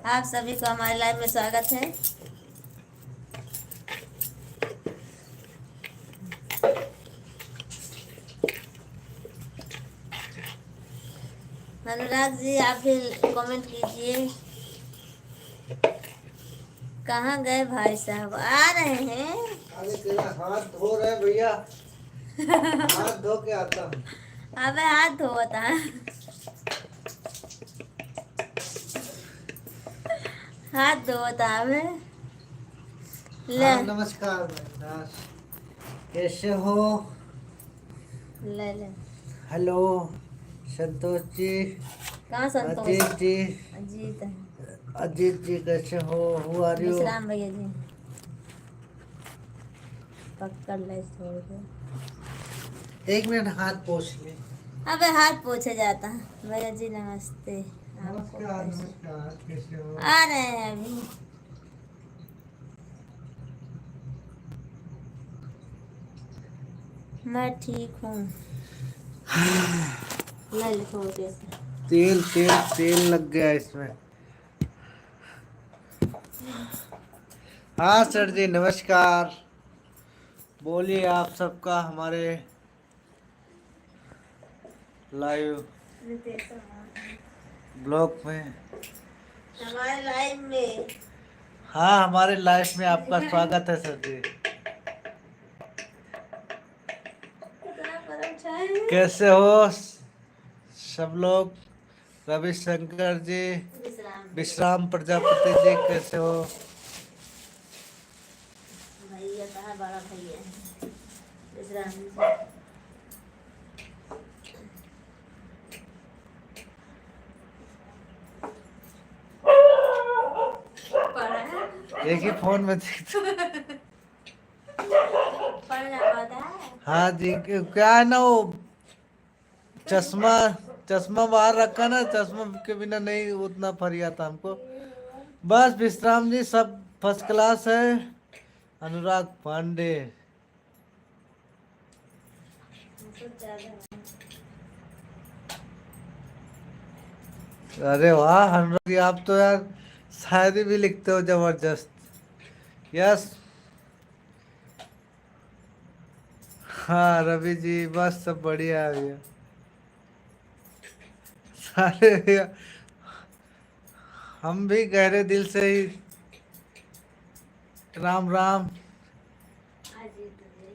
आप सभी को हमारे लाइव में स्वागत है। अनुराग जी आप भी कमेंट कीजिए। कहाँ गए भाई साहब? आ रहे हैं। अरे तेरा हाथ धो रहे भैया। हाथ धो के आता हूँ। अबे हाथ धोता है, हाथ धोता है। ले हाँ नमस्कार दास, कैसे हो? ले ले। हेलो संतोष जी, कहाँ संतोष? अजीत जी, अजीत है। अजीत जी कैसे हो? Who are you? विश्राम भैया जी पकड़ ले छोड़ दो। 1 मिनट हाथ पोछ ले। अबे हाथ पोछे जाता है। भैया जी नमस्ते। आपको नमस्कार कैसे? नमस्कार, कैसे हो? आ रहे हैं अभी। मैं ठीक हूँ। ले ले थोड़ी देर से। तेल तेल तेल लग गया इसमें। हाँ सर जी नमस्कार, बोलिए आप सबका हमारे लाइव ब्लॉग में। हमारे लाइव में। हाँ हमारे लाइफ में आपका स्वागत है सर जी। कितना बड़ा चाय है। कैसे हो सब लोग? रविशंकर जी, विश्राम प्रजापति जी कैसे हो? भैया कहाँ? बड़ा भैया है विश्राम जी। पढ़ा है? एक ही फोन में देखते। पढ़ जा पाता है? हाँ जी, क्या है ना वो चश्मा चश्मा बाहर रखा ना, चश्मा के बिना नहीं उतना फरियाता हमको। बस विश्राम जी सब फर्स्ट क्लास है। अनुराग पांडे, कुछ ज्यादा अरे वाह अनुराग जी, आप तो यार शायरी भी लिखते हो जबरदस्त। यस हाँ रवि जी बस सब बढ़िया है भैया। सारे भैया हम भी गहरे दिल से ही राम राम। अजीत जी।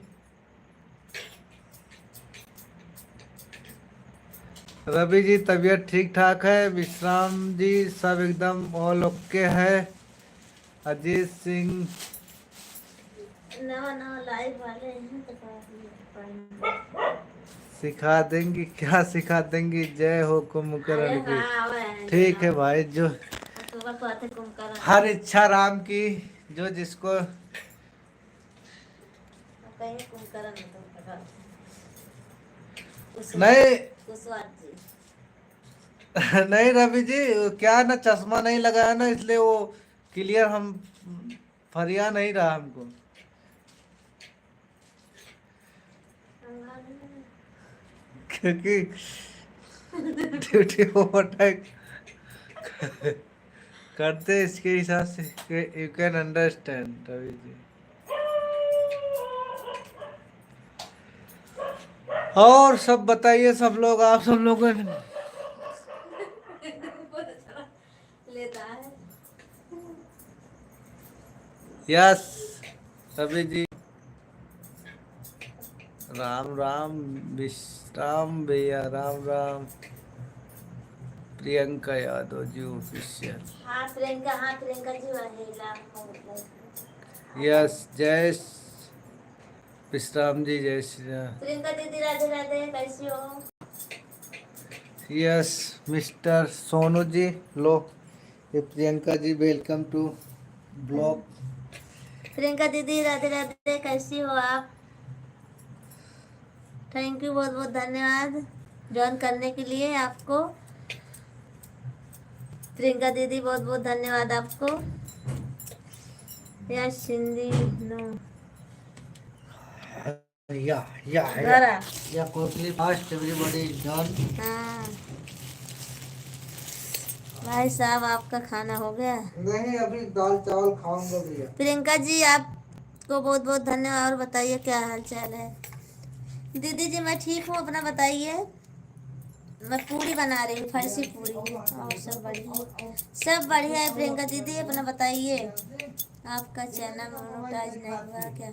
रवि जी तबीयत ठीक ठाक है? विश्राम जी सब एकदम ऑल ओके है? अजीत सिंह नवा नवा लाइव वाले हैं तो पढ़ना। सिखा देंगी, क्या सिखा देंगी? जय हो अरे कुंभकर्ण की। हाँ वह ठीक है भाई, जो अक्टूबर को आते कुंभकर्ण। हर इच्छा राम की, जो जिसको। कहीं कुंभकर्ण तो पता नहीं कुशवाहा जी। नहीं रवि जी, क्या ना चश्मा नहीं लगाया ना, इसलिए वो क्लियर हम फरिया नहीं रहा हमको, क्योंकि ड्यूटी ओवरटाइम करते इसके हिसाब से। You can understand Ravi ji. और सब बताइए, सब लोग, आप सब लोगों ने। लेता है। यस रवि जी, राम राम विश्राम भैया, राम राम। प्रियंका यादव जी ऑफिशियल। हाँ प्रियंका जी वही यस जय विश्राम जी, जय श्री राम। प्रियंका दीदी राधे राधे, कैसी हो? यस मिस्टर सोनू जी, लो ये Priyanka ji, welcome to blog. Priyanka दीदी राधे राधे, कैसी हो आप? थैंक यू, बहुत बहुत धन्यवाद ज्वाइन करने के लिए आपको। प्रियंका दीदी बहुत बहुत धन्यवाद आपको। या सिंधी नो या या quickly fast everybody is done। हाँ भाई साहब, आपका खाना हो गया? नहीं, अभी दाल चावल खाऊंगा भैया। प्रियंका जी आपको बहुत बहुत धन्यवाद। और बताइए क्या हाल चाल है? दीदी जी मैं ठीक हूँ, अपना बताइए। मैं पूरी बना रही हूँ, फर्सी पूरी। और सब बढ़िया, सब बढ़िया है। प्रियंका दीदी अपना बताइए, आपका चैनल मोनेटाइज नहीं हुआ क्या?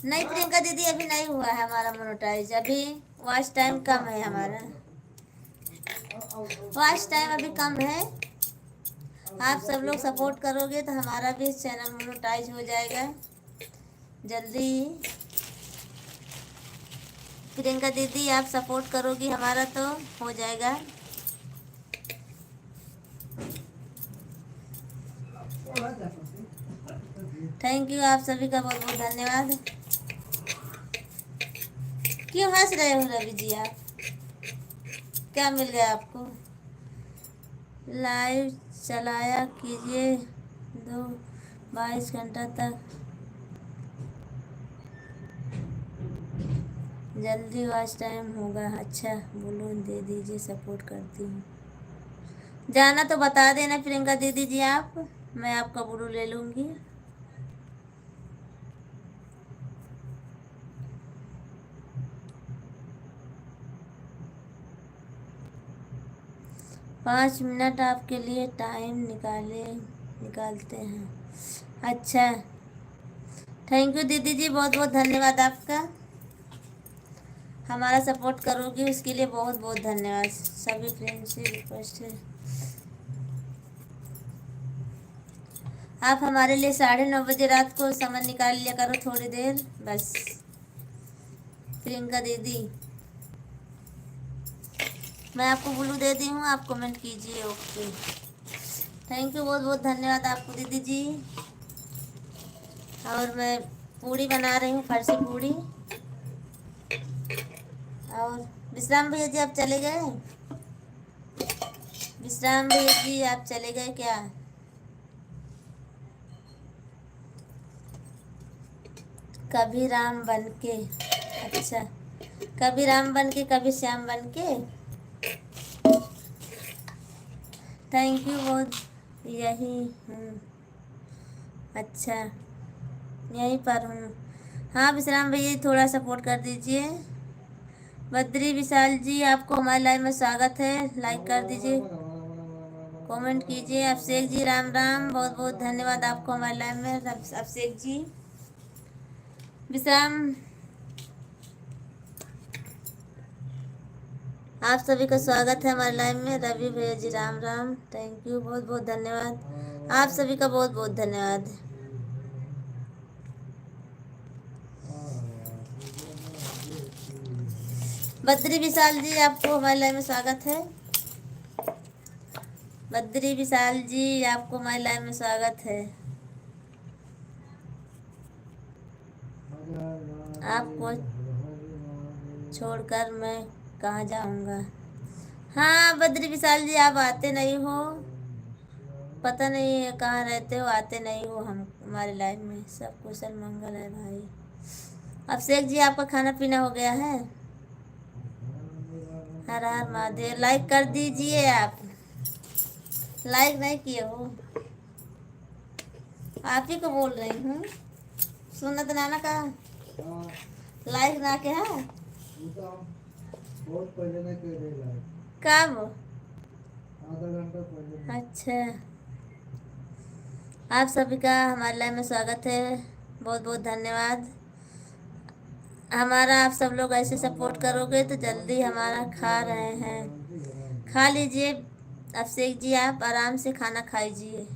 नहीं प्रियंका दीदी, अभी नहीं हुआ है हमारा मोनेटाइज। अभी वॉच टाइम कम है हमारा, वॉच टाइम अभी कम है। आप सब लोग सपोर्ट करोगे तो हमारा भी चैनल मोनेटाइज हो जाएगा जल्दी ही। प्रियंका दीदी आप सपोर्ट करोगी हमारा तो हो जाएगा। थैंक यू, आप सभी का बहुत बहुत धन्यवाद। क्यों हंस रहे हो रवि जी आप? क्या मिल गया आपको? लाइव चलाया कीजिए 22 घंटा तक, जल्दी वॉच टाइम होगा। अच्छा बोलो, दे दीजिए, सपोर्ट करती हूँ। जाना तो बता देना प्रियंका दीदी जी आप, मैं आपका बुरू ले लूँगी। पाँच मिनट आपके लिए टाइम निकालते हैं। अच्छा थैंक यू दीदी जी, बहुत बहुत धन्यवाद आपका। हमारा सपोर्ट करोगी उसके लिए बहुत बहुत धन्यवाद। सभी फ्रेंड से रिक्वेस्ट है, आप हमारे लिए 9:30 रात को समय निकाल लिया करो थोड़ी देर बस। प्रियंका दीदी मैं आपको ब्लू दे दी हूँ, आप कमेंट कीजिए। ओके थैंक यू, बहुत बहुत धन्यवाद आपको दीदी जी। और मैं पूड़ी बना रही हूँ, फर्सी पूड़ी। और विश्राम भैया जी आप चले गए? विश्राम भैया जी आप चले गए क्या? कभी राम बन के, अच्छा कभी राम बन के कभी श्याम बन के। थैंक यू, बहुत यही हूँ। अच्छा यहीं पर हूँ। हाँ विश्राम भैया थोड़ा सपोर्ट कर दीजिए। बद्री विशाल जी आपको हमारे लाइव में स्वागत है, लाइक कर दीजिए, कमेंट कीजिए। अभिषेक जी राम राम, बहुत बहुत धन्यवाद आपको हमारे लाइव में अभिषेक जी। विश्राम आप सभी का स्वागत है हमारे लाइव में। रवि भैया जी राम राम, थैंक यू, बहुत बहुत धन्यवाद। आप सभी का बहुत बहुत धन्यवाद। बद्री विशाल जी, आपको हमारे लाइव में स्वागत है। बद्री विशाल जी, आपको हमारे लाइव में स्वागत है। आपको छोड़कर मैं कहाँ जाऊँगा। हाँ बद्री विशाल जी, आप आते नहीं हो, पता नहीं है कहाँ रहते हो, आते नहीं हो हम हमारे लाइव में। सब कुशल मंगल है भाई। अभिषेक जी, आपका खाना पीना हो गया है? हर हर महादेव। लाइक कर दीजिए, आप लाइक नहीं किए हो। आप ही को बोल रही हूँ, सुनत नाना का लाइक ना के है। बहुत पहले ना कर रही लाइक, कब? आधा घंटा पहले। अच्छा, आप सभी का हमारे लाइव में स्वागत है। बहुत बहुत धन्यवाद। हमारा आप सब लोग ऐसे सपोर्ट करोगे तो जल्दी हमारा खा रहे हैं। खा लीजिए अभिषेक जी, आप आराम से खाना खाइए।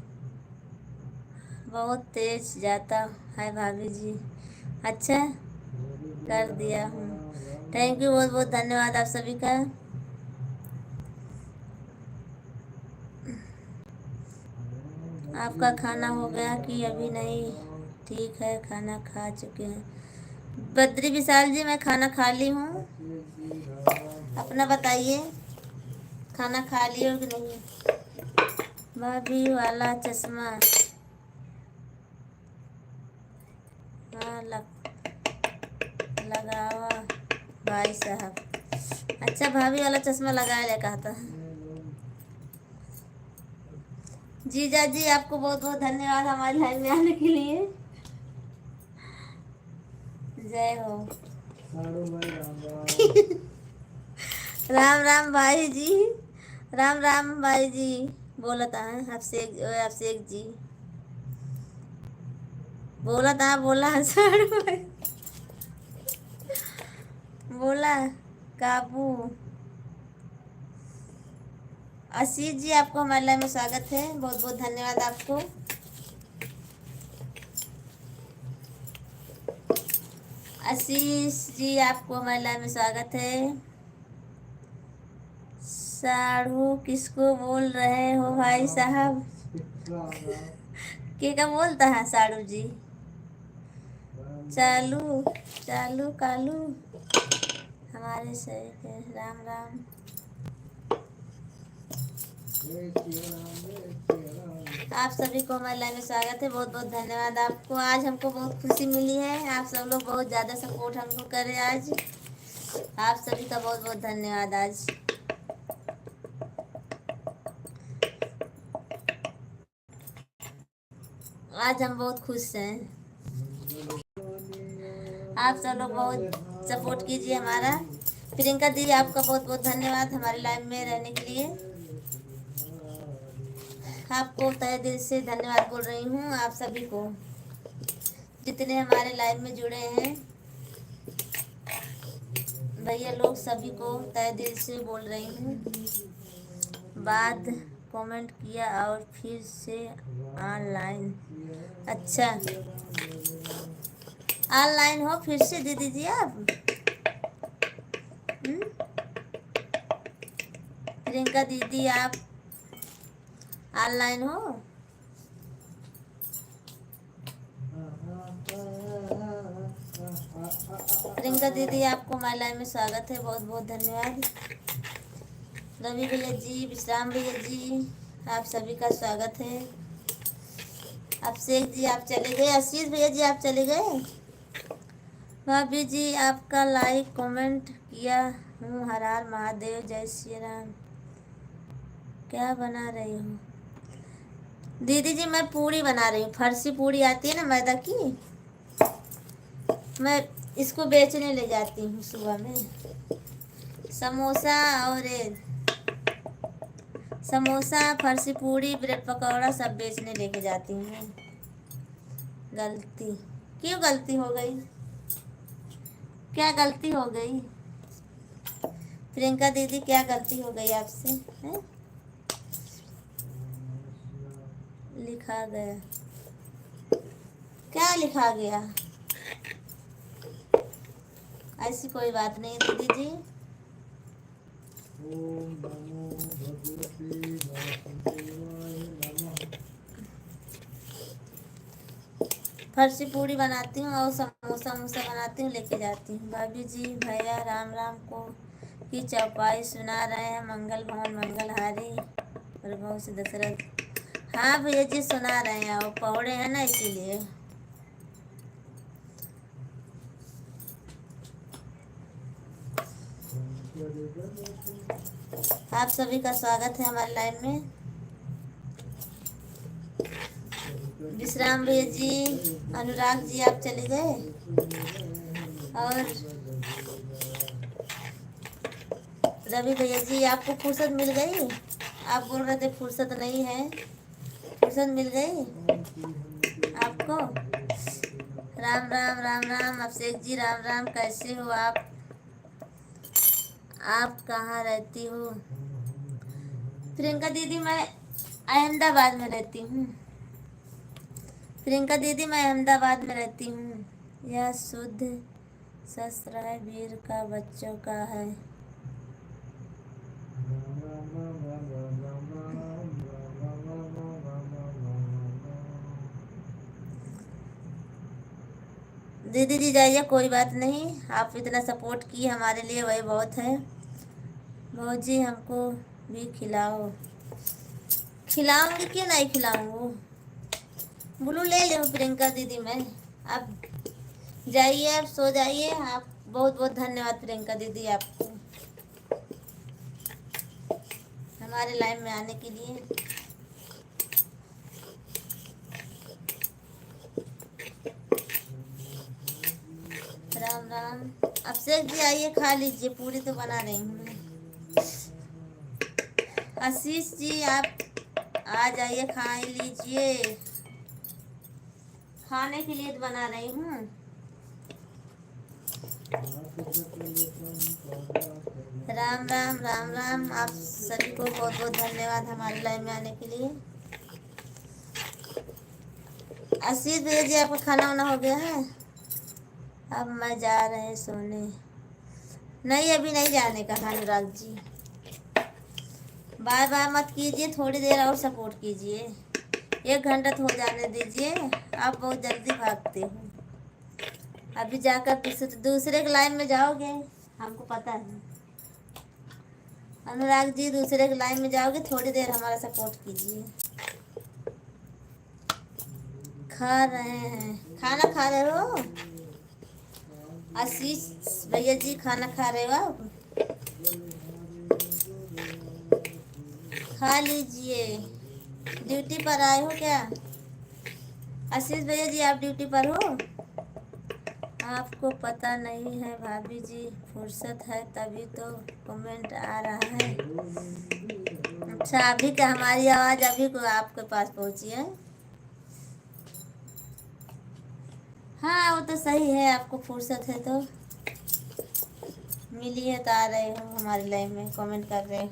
बहुत तेज जाता है भाभी जी। अच्छा, कर दिया हूँ। थैंक यू, बहुत बहुत धन्यवाद आप सभी का। आपका खाना हो गया कि अभी नहीं? ठीक है, खाना खा चुके हैं। बद्री विशाल जी, मैं खाना खा ली हूँ। अपना बताइए, खाना खा लिए हो कि नहीं? भाभी वाला चश्मा, हाँ लगावा भाई साहब। अच्छा, भाभी वाला चश्मा लगाया ले कहा था। जीजा जी, आपको बहुत बहुत धन्यवाद हमारे लाइव में आने के लिए। जय हो। राम राम भाई जी, राम राम भाई जी। बोलता है अभिषेक जी, बोला बोला काबू। आशीष जी, आपको हमारे लाइव में स्वागत है। बहुत बहुत धन्यवाद आपको। आशीष जी, आपको हमारे लाइव में स्वागत है। साढ़ू किसको बोल रहे हो भाई साहब? क्या बोलता है साढ़ू जी? चालू चालू कालू हमारे सही के। राम राम। आप सभी को हमारे लाइव में स्वागत है। बहुत बहुत धन्यवाद आपको। आज हमको बहुत खुशी मिली है, आप सब लोग बहुत ज़्यादा सपोर्ट हमको करे आज। आप सभी का बहुत बहुत धन्यवाद। आज हम बहुत खुश हैं। आप सब लोग बहुत सपोर्ट कीजिए हमारा। प्रियंका दीदी, आपका बहुत बहुत धन्यवाद हमारे लाइव में रहने के लिए। आपको तहे दिल से धन्यवाद बोल रही हूँ। आप सभी को जितने हमारे लाइव में जुड़े हैं भैया लोग, सभी को तहे दिल से बोल रही हूँ। बाद कमेंट किया और फिर से ऑनलाइन। अच्छा, ऑनलाइन हो फिर से दे दीजिए आप। प्रियंका दीदी, आप ऑनलाइन हो? प्रियंका दीदी, आपको हमारे लाइव में स्वागत है। बहुत बहुत धन्यवाद। रवि भैया जी, विश्राम भैया जी, आप सभी का स्वागत है। अभिषेक जी, आप चले गए। आशीष भैया जी, आप चले गए। भाभी जी, आपका लाइक कमेंट किया हूँ। हर हर महादेव, जय श्री राम। क्या बना रही हूँ? दीदी जी, मैं पूड़ी बना रही हूँ। फरसी पूड़ी आती है ना मैदा की, मैं इसको बेचने ले जाती हूँ सुबह में। समोसा और समोसा, फरसी पूड़ी, ब्रेड पकौड़ा सब बेचने लेके जाती हूँ मैं। गलती क्यों? गलती हो गई? क्या गलती हो गई? प्रियंका दीदी, क्या गलती हो गई आपसे? है? लिखा गया? क्या लिखा गया? ऐसी कोई बात नहीं दीदी जी। फर्सी पूड़ी बनाती हूँ और समोसा वमोसा बनाती हूँ, लेके जाती हूँ। भाभी जी भैया राम राम को की चौपाई सुना रहे हैं, मंगल भवन मंगलहारी प्रभु से दशरथ। हाँ भैया जी सुना रहे हैं, और पौड़े हैं ना इसीलिए। आप सभी का स्वागत है हमारे लाइव में। विश्राम भैया जी, अनुराग जी आप चले गए, और रवि भैया जी आपको फुर्सत मिल गई? आप बोल रहे थे फुर्सत नहीं है, फुर्सत मिल गई आपको? राम राम राम राम अभिषेक जी, राम राम, कैसे हो आप कहाँ रहती हो? प्रियंका दीदी मैं अहमदाबाद में रहती हूँ। प्रियंका दीदी मैं अहमदाबाद में रहती हूँ। यह शुद्ध शस्त्र है, वीर का बच्चों का है। दीदी जी जाइए, कोई बात नहीं, आप इतना सपोर्ट किए हमारे लिए वही बहुत है। बहू जी हमको भी खिलाओ। खिलाऊंगी, क्यों नहीं खिलाऊंगी। ब्लू ले लो प्रियंका दीदी मैं। आप जाइए, आप सो जाइए। आप बहुत बहुत धन्यवाद प्रियंका दीदी आपको हमारे लाइव में आने के लिए। राम राम अभिषेक जी आइए, खा लीजिए, पूरी तो बना रही हूँ। आशीष जी आप आ जाइए, खा लीजिए, खाने के लिए तो बना रही हूँ। राम राम राम राम, आप सभी को बहुत बहुत धन्यवाद हमारे लाइव में आने के लिए। आशीष भैया जी आपका खाना वाना हो गया है? अब मैं जा रहे सोने। नहीं अभी नहीं जाने का अनुराग जी, बाय बाय मत कीजिए, थोड़ी देर और सपोर्ट कीजिए। 1 घंटा तो हो जाने दीजिए, आप बहुत जल्दी भागते हो। अभी जाकर दूसरे के लाइन में जाओगे, हमको पता है। अनुराग जी दूसरे के लाइन में जाओगे, थोड़ी देर हमारा सपोर्ट कीजिए। खा रहे हैं, खाना खा रहे हो? आशीष भैया जी खाना खा रहे हो आप? खा लीजिए। ड्यूटी पर आए हो क्या? आशीष भैया जी आप ड्यूटी पर हो? आपको पता नहीं है भाभी जी, फुर्सत है तभी तो कमेंट आ रहा है। अच्छा अभी क्या हमारी आवाज़ अभी को आपके पास पहुंची है? हाँ वो तो सही है, आपको फुर्सत है तो मिली है तो आ रहे हो हमारे लाइव में, कमेंट कर रहे हो।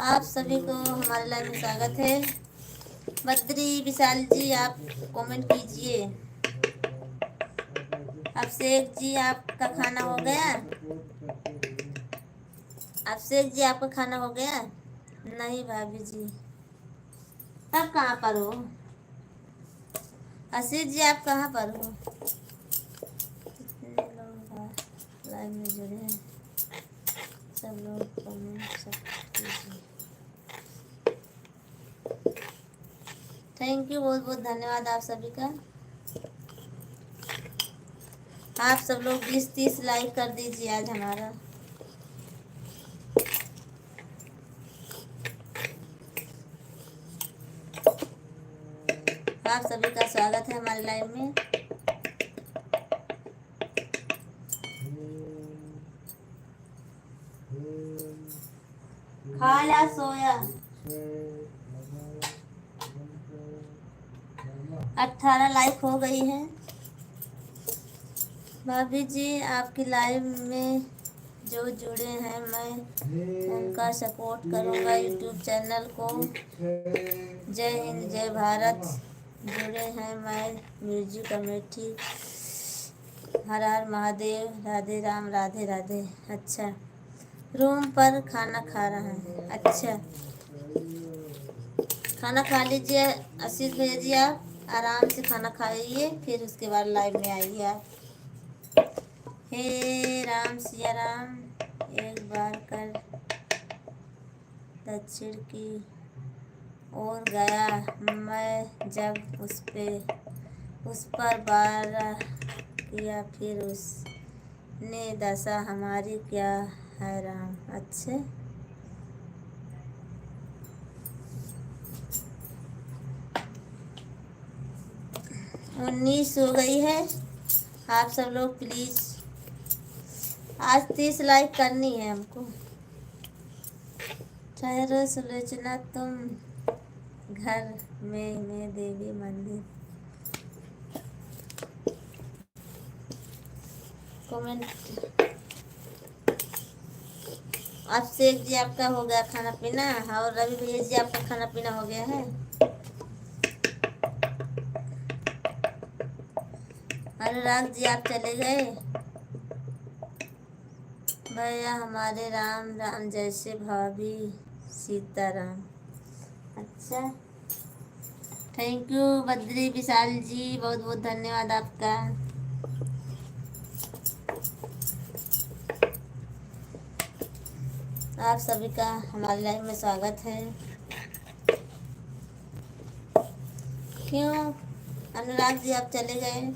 आप सभी को हमारे लाइव में स्वागत है। बद्री विशाल जी आप कमेंट कीजिए। अभिषेक जी आपका खाना हो गया? अभिषेक जी आपका खाना हो गया? नहीं भाभी जी। तब कहाँ पर हो? आशीष जी आप कहाँ पर हो? कितने लोग लाइव में जुड़े हैं, सब लोग कमेंट सब कीजिए। थैंक यू, बहुत बहुत धन्यवाद आप सभी का। आप सब लोग 20-30 लाइक कर दीजिए आज हमारा। आप सभी का स्वागत है हमारे लाइव में। खाया सोया 18 लाइक हो गई है। भाभी जी आपकी लाइव में जो जुड़े हैं मैं उनका सपोर्ट करूंगा यूट्यूब चैनल को। जय हिंद जय भारत। जुड़े हैं मैं म्यूजिक कमेटी हर हर महादेव, राधे राम, राधे राधे। अच्छा, रूम पर खाना खा रहा है। अच्छा, खाना खा लीजिए आशीष भैया जी, आप आराम से खाना खाइए, फिर उसके बाद लाइव में आइए आप। हे राम सिया राम, एक बार कर दक्षिण की ओर गया मैं, जब उस पर वार किया, फिर उसने दशा हमारी क्या है राम। अच्छे, 19 हो गई है। आप सब लोग प्लीज आज 30 लाइक करनी है हमको। ठहरो सुलोचना, तुम घर में मैं देवी मंदिर। कमेंट। अभिषेक जी आपका हो गया खाना पीना, और रवि भैया जी आपका खाना पीना हो गया है। अनुराग जी आप चले गए। भैया हमारे राम राम, जैसे भाभी सीताराम। अच्छा, थैंक यू बद्री विशाल जी, बहुत बहुत धन्यवाद आपका। आप सभी का हमारे लाइव में स्वागत है। क्यों अनुराग जी आप चले गए।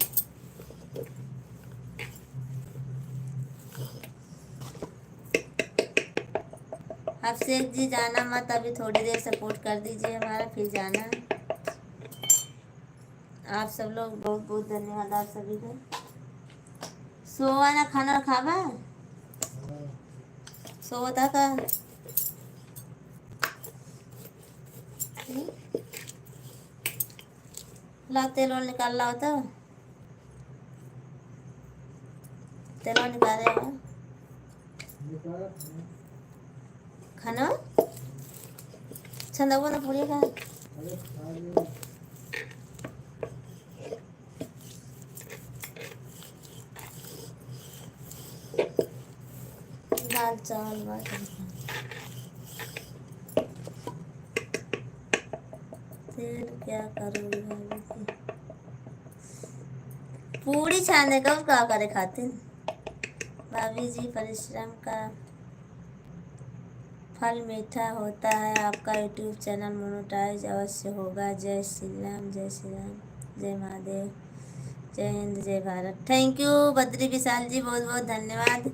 अभिषेक जी जाना मत, अभी थोड़ी देर सपोर्ट कर दीजिए हमारा, फिर जाना। आप सब लोग बहुत बहुत धन्यवाद आप सभी का। सोवा ना, खाना खावा सोता का। ला तेल और निकाल ला होता, तेल और निकाल रहे हो खाना छंदा ना पूरी का। दाल चावल बात फिर क्या करोगे भाभी जी। पूरी छाने का क्या करे खातिर भाभी जी। परिश्रम का फल मीठा होता है। आपका यूट्यूब चैनल मोनेटाइज अवश्य होगा। जय श्री राम, जय श्री राम, जय महादेव, जय हिंद, जय भारत। थैंक यू बद्री विशाल जी, बहुत बहुत धन्यवाद।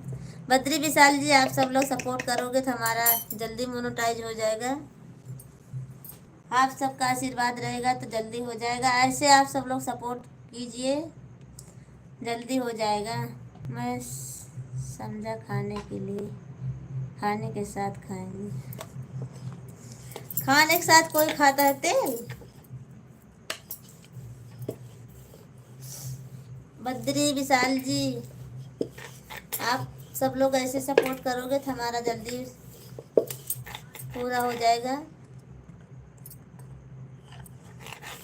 बद्री विशाल जी आप सब लोग सपोर्ट करोगे तो हमारा जल्दी मोनेटाइज हो जाएगा। आप सबका आशीर्वाद रहेगा तो जल्दी हो जाएगा। ऐसे आप सब लोग सपोर्ट कीजिए, जल्दी हो जाएगा। मैं समझा खाने के लिए, खाने के साथ खाएंगे। खाने के साथ कोई खाता है तेल। बद्री विशाल जी आप सब लोग ऐसे सपोर्ट करोगे तो हमारा जल्दी पूरा हो जाएगा।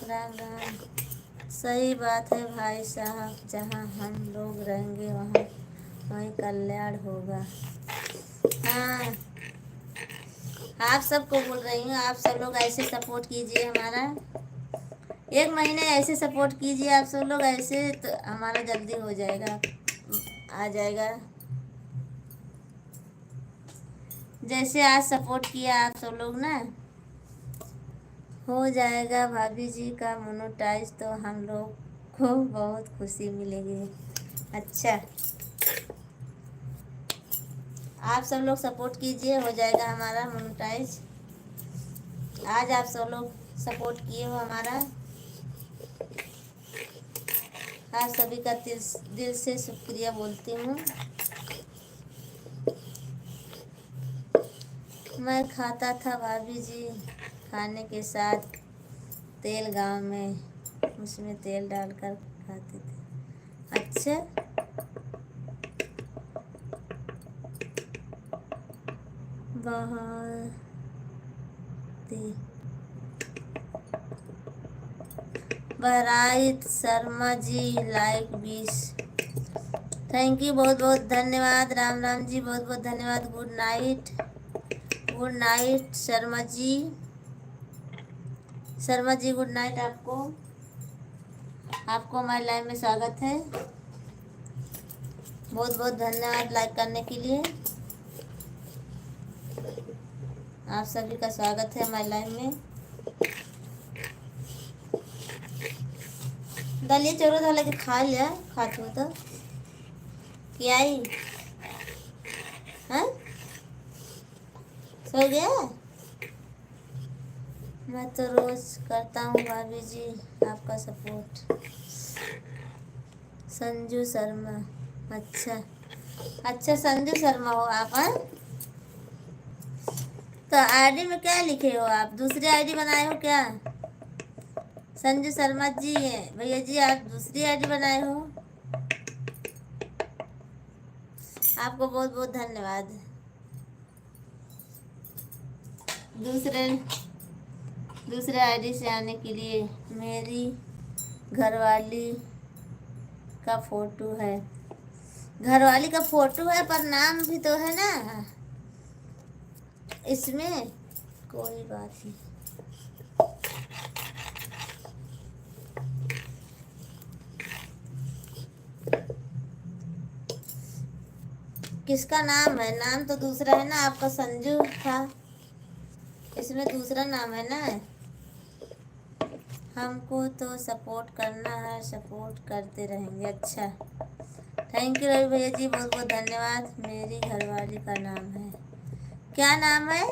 राम राम, सही बात है भाई साहब, जहाँ हम लोग रहेंगे वहाँ वहीं कल्याण होगा। हाँ, आप सबको बोल रही हूँ, आप सब लोग ऐसे सपोर्ट कीजिए हमारा। 1 महीने ऐसे सपोर्ट कीजिए आप सब लोग, ऐसे तो हमारा जल्दी हो जाएगा, आ जाएगा। जैसे आज सपोर्ट किया आप सब लोग ना, हो जाएगा भाभी जी का मोनेटाइज, तो हम लोग को बहुत खुशी मिलेगी। अच्छा, आप सब लोग सपोर्ट कीजिए, हो जाएगा हमारा मोनेटाइज। आज आप सब लोग सपोर्ट किए हो हमारा, आप सभी का दिल से शुक्रिया बोलती हूँ। मैं खाता था भाभी जी, खाने के साथ तेल, गांव में उसमें तेल डालकर खाते थे। अच्छा, बहुत Bahraich Sharma ji like 20 thank you, बहुत बहुत धन्यवाद। राम राम जी, बहुत बहुत धन्यवाद। Good night, good night Sharma ji, Sharma ji good night. आपको हमारे लाइव में स्वागत है। बहुत बहुत धन्यवाद लाइक करने के लिए। आप सभी का स्वागत है हमारे लाइव में। दलिया चोरो था लेके खा लिया, खाते हो तो क्या ही हाँ सो गया। मैं तो रोज करता हूँ भाभी जी आपका सपोर्ट। संजू शर्मा, अच्छा अच्छा संजू शर्मा हो आप हैं? तो आईडी में क्या लिखे हो आप? दूसरी आईडी बनाए हो क्या? संजू शर्मा जी भैया जी, आप दूसरी आईडी बनाए हो? आपको बहुत बहुत धन्यवाद। दूसरे आईडी से आने के लिए। मेरी घरवाली का फोटो है, घरवाली का फोटो है पर नाम भी तो है ना इसमें। कोई बात नहीं। किसका नाम है? नाम तो दूसरा है ना, आपका संजू था, इसमें दूसरा नाम है ना। हमको तो सपोर्ट करना है, सपोर्ट करते रहेंगे। अच्छा थैंक यू रवि भैया जी, बहुत बहुत धन्यवाद। मेरी घरवाली का नाम है, क्या नाम है?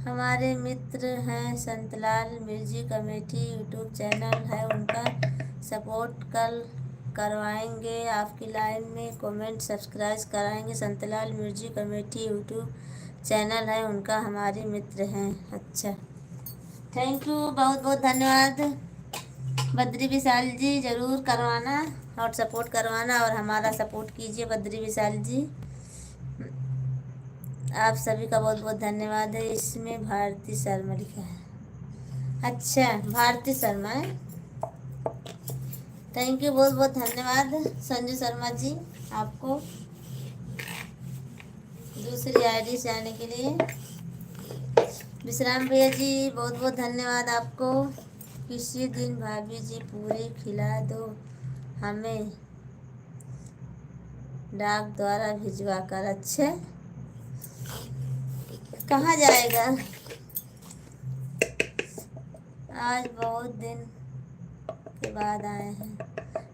हमारे मित्र हैं संतलाल मिर्जी कमेटी, यूट्यूब चैनल है उनका, सपोर्ट कल करवाएंगे आपकी लाइव में, कमेंट सब्सक्राइब कराएंगे। संतलाल मिर्जी कमेटी यूट्यूब चैनल है उनका, हमारे मित्र हैं। अच्छा थैंक यू, बहुत बहुत धन्यवाद। बद्री विशाल जी ज़रूर करवाना और सपोर्ट करवाना और हमारा सपोर्ट कीजिए बद्री विशाल जी। आप सभी का बहुत बहुत धन्यवाद है। इसमें भारती शर्मा लिखा है, अच्छा भारती शर्मा है। थैंक यू, बहुत बहुत धन्यवाद संजू शर्मा जी आपको दूसरी आईडी से आने के लिए। विश्राम भैया जी बहुत बहुत धन्यवाद आपको। किसी दिन भाभी जी पूरी खिला दो हमें डाक द्वारा भिजवा कर। अच्छे कहाँ जाएगा? आज बहुत दिन के बाद आए हैं।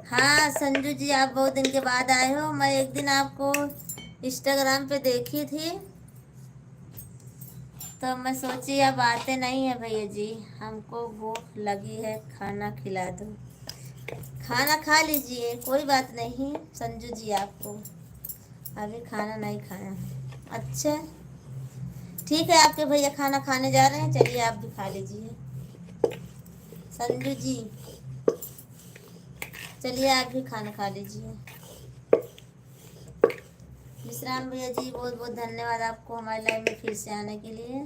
हाँ संजू जी आप बहुत दिन के बाद आए हो। मैं एक दिन आपको इंस्टाग्राम पे देखी थी तो मैं सोची अब आते नहीं है भैया जी, हमको भूख लगी है, खाना खिला दो। खाना खा लीजिए, कोई बात नहीं संजू जी, आपको अभी खाना नहीं खाया है। अच्छा ठीक है, आपके भैया खाना खाने जा रहे हैं, चलिए आप भी खा लीजिए। संजू जी चलिए आप भी खाना खा लीजिए। विश्राम भैया जी बहुत बहुत धन्यवाद आपको हमारे लाइव में फिर से आने के लिए,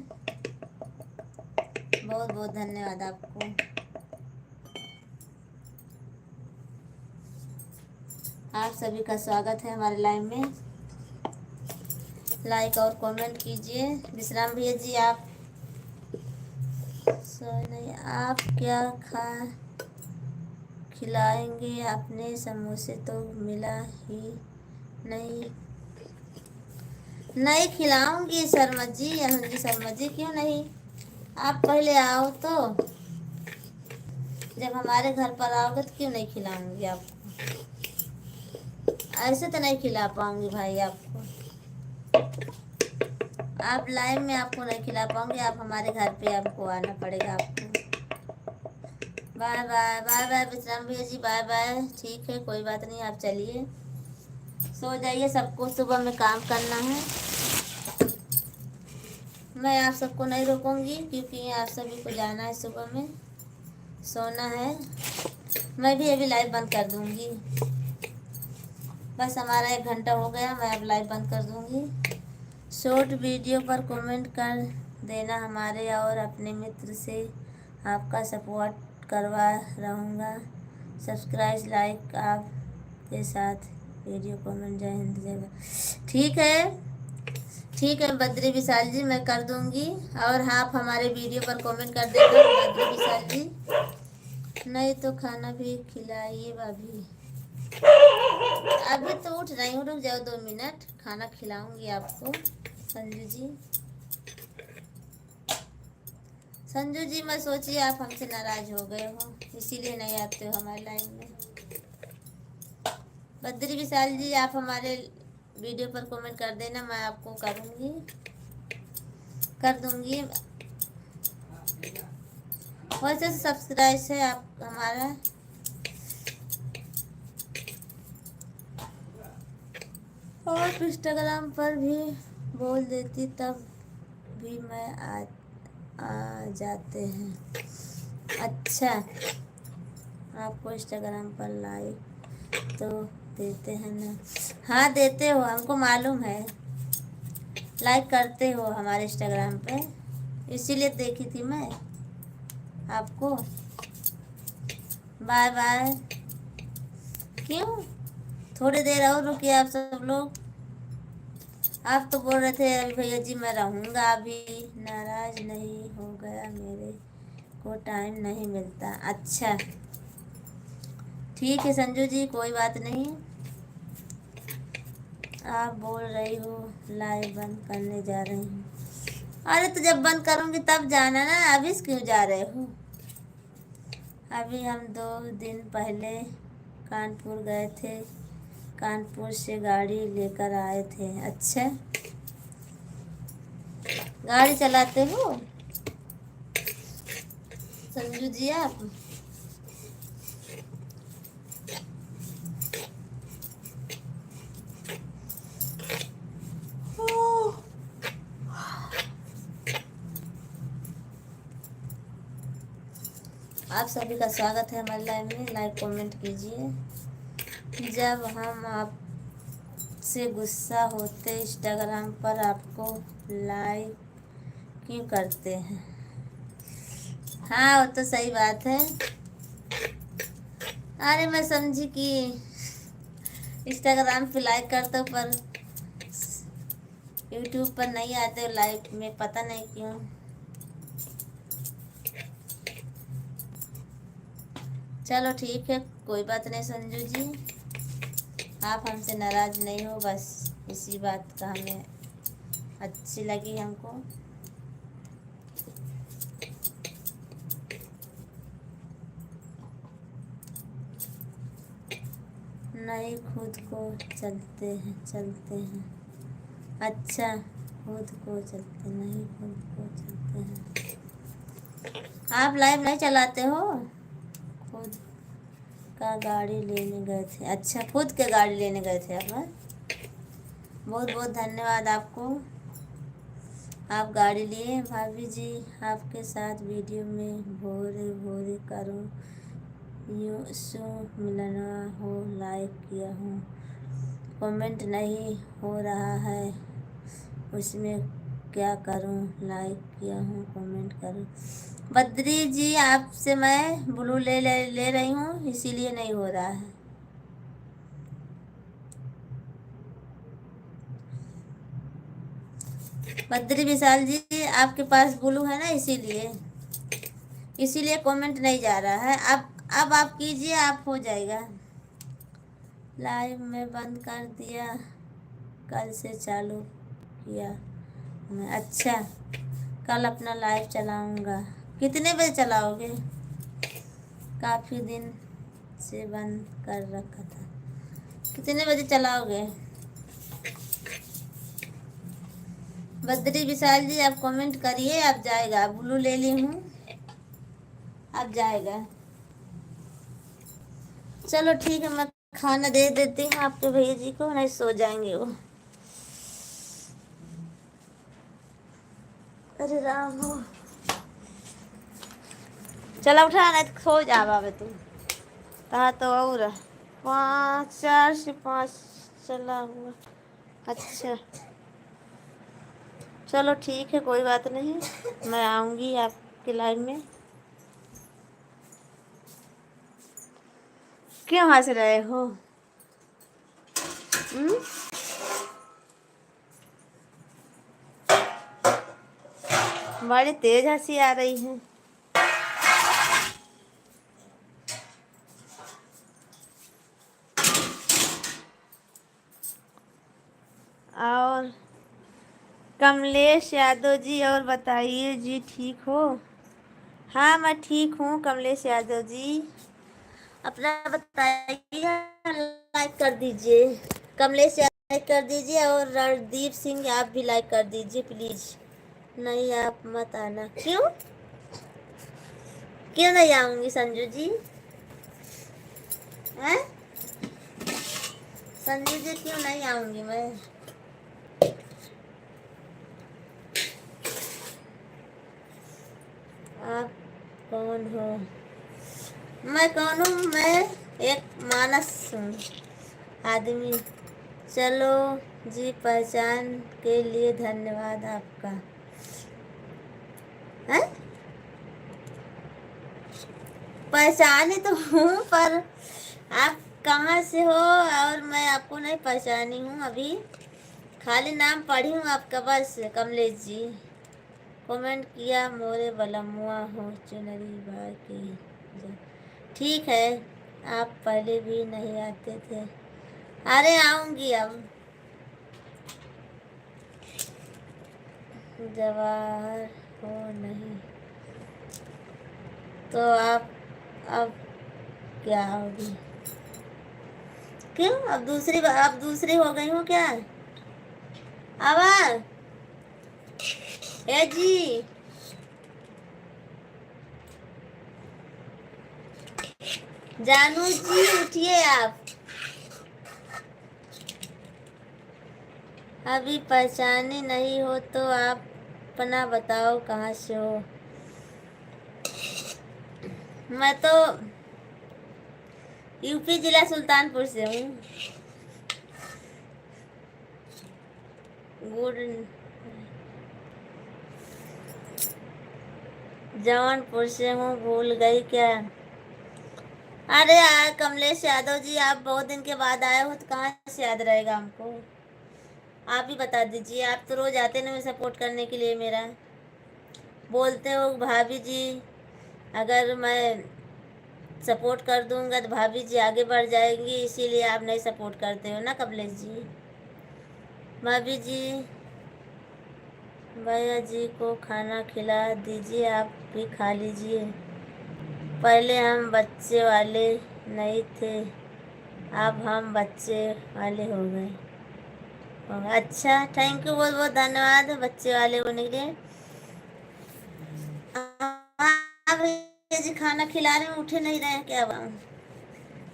बहुत बहुत धन्यवाद आपको। आप सभी का स्वागत है हमारे लाइव में। लाइक और कमेंट कीजिए। विश्राम भैया जी आप नहीं, आप क्या खिलाएंगे? आपने समोसे तो मिला ही नहीं। नहीं खिलाऊंगी शर्मा जी, हाँ जी शर्मा जी, क्यों नहीं, आप पहले आओ तो, जब हमारे घर पर आओगे तो क्यों नहीं खिलाऊंगी आपको। ऐसे तो नहीं खिला पाऊंगी भाई आपको, आप लाइव में आपको नहीं खिला पाऊंगी, आप हमारे घर पे आपको आना पड़ेगा आपको। बाय बाय बाय बाय विश्राम भैया जी, बाय बाय। ठीक है कोई बात नहीं, आप चलिए सो जाइए, सबको सुबह में काम करना है। मैं आप सबको नहीं रोकूंगी क्योंकि आप सभी को जाना है, सुबह में सोना है। मैं भी अभी लाइव बंद कर दूंगी, बस हमारा 1 घंटा हो गया, मैं अब लाइव बंद कर दूंगी। शॉर्ट वीडियो पर कमेंट कर देना हमारे और अपने मित्र से, आपका सपोर्ट करवा रहूँगा। सब्सक्राइब लाइक आपके साथ वीडियो कमेंट। जय हिंद जय भारत। ठीक है बद्री विशाल जी, मैं कर दूंगी। और आप हमारे वीडियो पर कमेंट कर देना बद्री विशाल जी। नहीं तो खाना भी खिलाइए भाभी। अभी तो उठ रही हूँ, रुक जाओ 2 मिनट, खाना खिलाऊंगी आपको। संजू जी, संजू जी मैं सोचिए आप हमसे नाराज हो गए हो, इसीलिए नहीं आते हो हमारे लाइन में। बद्री विशाल जी आप हमारे वीडियो पर कमेंट कर देना, मैं आपको कर दूंगी। वैसे सब्सक्राइब है आप हमारा। और इंस्टाग्राम पर भी बोल देती तब भी मैं आ जाते हैं। अच्छा, आपको इंस्टाग्राम पर लाइक तो देते हैं ना? हाँ देते हो, हमको मालूम है, लाइक करते हो हमारे इंस्टाग्राम पे, इसीलिए देखी थी मैं आपको। Bye bye. क्यों, थोड़ी देर और रुकिए आप सब लोग। आप तो बोल रहे थे अभी भैया जी मैं रहूँगा अभी। नाराज नहीं हो गया, मेरे को टाइम नहीं मिलता। अच्छा ठीक है संजू जी, कोई बात नहीं। आप बोल रही हो लाइव बंद करने जा रही हूँ। अरे तो जब बंद करूँगी तब जाना ना, अभी क्यों जा रहे हो? अभी हम 2 दिन पहले कानपुर गए थे, कानपुर से गाड़ी लेकर आए थे। अच्छा, गाड़ी चलाते हो संजू जी आप? आप सभी का स्वागत है हमारे लाइव में, लाइक कमेंट कीजिए। जब हम आपसे गुस्सा होते इंस्टाग्राम पर आपको लाइक क्यों करते हैं? हाँ वो तो सही बात है। अरे मैं समझी कि इंस्टाग्राम पे लाइक करते हो पर यूट्यूब पर नहीं आते हो लाइक में, पता नहीं क्यों। चलो ठीक है, कोई बात नहीं संजू जी, आप हमसे नाराज नहीं हो, बस इसी बात का हमें अच्छी लगी हमको। नहीं खुद को चलते हैं। अच्छा, खुद को चलते नहीं, खुद को चलते हैं। आप लाइव नहीं चलाते हो? खुद का गाड़ी लेने गए थे। अच्छा, खुद के गाड़ी लेने गए थे आप? हाँ? बहुत बहुत धन्यवाद आपको, आप गाड़ी लिए। भाभी जी आपके साथ वीडियो में भोरे भोरे करूँ यूँ सो मिलना हो, लाइक किया हूँ, कमेंट नहीं हो रहा है, उसमें क्या करूँ? लाइक किया हूँ, कमेंट करूँ। बद्री जी आपसे मैं ब्लू ले रही हूँ, इसीलिए नहीं हो रहा है। बद्री विशाल जी आपके पास ब्लू है ना, इसीलिए कमेंट नहीं जा रहा है। अब आप कीजिए, आप हो जाएगा। लाइव में बंद कर दिया, कल से चालू किया मैं। अच्छा, कल अपना लाइव चलाऊंगा। कितने बजे चलाओगे? काफ़ी दिन से बंद कर रखा था, कितने बजे चलाओगे? बद्री विशाल जी आप कमेंट करिए, आप जाएगा। ब्लू ले ली हूँ, अब जाएगा। चलो ठीक है, मैं खाना दे देती हूँ आपके भैया जी को, नहीं सो जाएंगे वो। अरे राम हो, चलो उठा, नहीं तो सो जा बाबे तुम। कहा तो और 4 से 5 चला हुआ। अच्छा चलो ठीक है, कोई बात नहीं, मैं आऊँगी आपके लाइन में। क्यों हंस रहे हो? हम्म? बड़ी तेज हंसी आ रही है। और कमलेश यादव जी, और बताइए जी, ठीक हो? हाँ मैं ठीक हूँ कमलेश यादव जी, अपना बताइए। लाइक कर दीजिए कमलेश यादव, लाइक कर दीजिए, और रणदीप सिंह आप भी लाइक कर दीजिए प्लीज। नहीं आप मत आना। क्यों क्यों नहीं आऊंगी संजू जी? हैं संजू जी, क्यों नहीं आऊंगी मैं? आप कौन हो? मैं कौन हूँ? मैं एक मानस हूँ, आदमी। चलो जी, पहचान के लिए धन्यवाद आपका। हैं पहचाने तो हूँ, पर आप कहाँ से हो और मैं आपको नहीं पहचानी हूँ अभी। खाली नाम पढ़ी हूँ आपका बस, कमलेश जी। कमेंट किया मोरे बलमुआ हो चुनरी बार की। ठीक है, आप पहले भी नहीं आते थे। अरे आऊंगी अब। जवाहर हो नहीं तो आप अब क्या होगी? क्यों अब दूसरी हो गई हूँ क्या? अब ए जी, जानू जी उठिए आप। अभी पहचाने नहीं हो तो आप अपना बताओ कहाँ से हो? मैं तो यूपी जिला सुल्तानपुर से हूँ। गुड, जौनपुर से हूँ, भूल गई क्या? अरे यार कमलेश यादव जी, आप बहुत दिन के बाद आए हो तो कहाँ से याद रहेगा हमको? आप ही बता दीजिए। आप तो रोज आते ना सपोर्ट करने के लिए मेरा। बोलते हो भाभी जी, अगर मैं सपोर्ट कर दूंगा तो भाभी जी आगे बढ़ जाएंगी, इसीलिए आप नहीं सपोर्ट करते हो ना कमलेश जी। भाभी जी, भैया जी को खाना खिला दीजिए, आप भी खा लीजिए। पहले हम बच्चे वाले नहीं थे, अब हम बच्चे वाले हो गए। अच्छा, थैंक यू, बहुत बहुत धन्यवाद बच्चे वाले होने के लिए। हाँ भैया जी, खाना खिला रहे हैं, उठे नहीं रहे हैं क्या?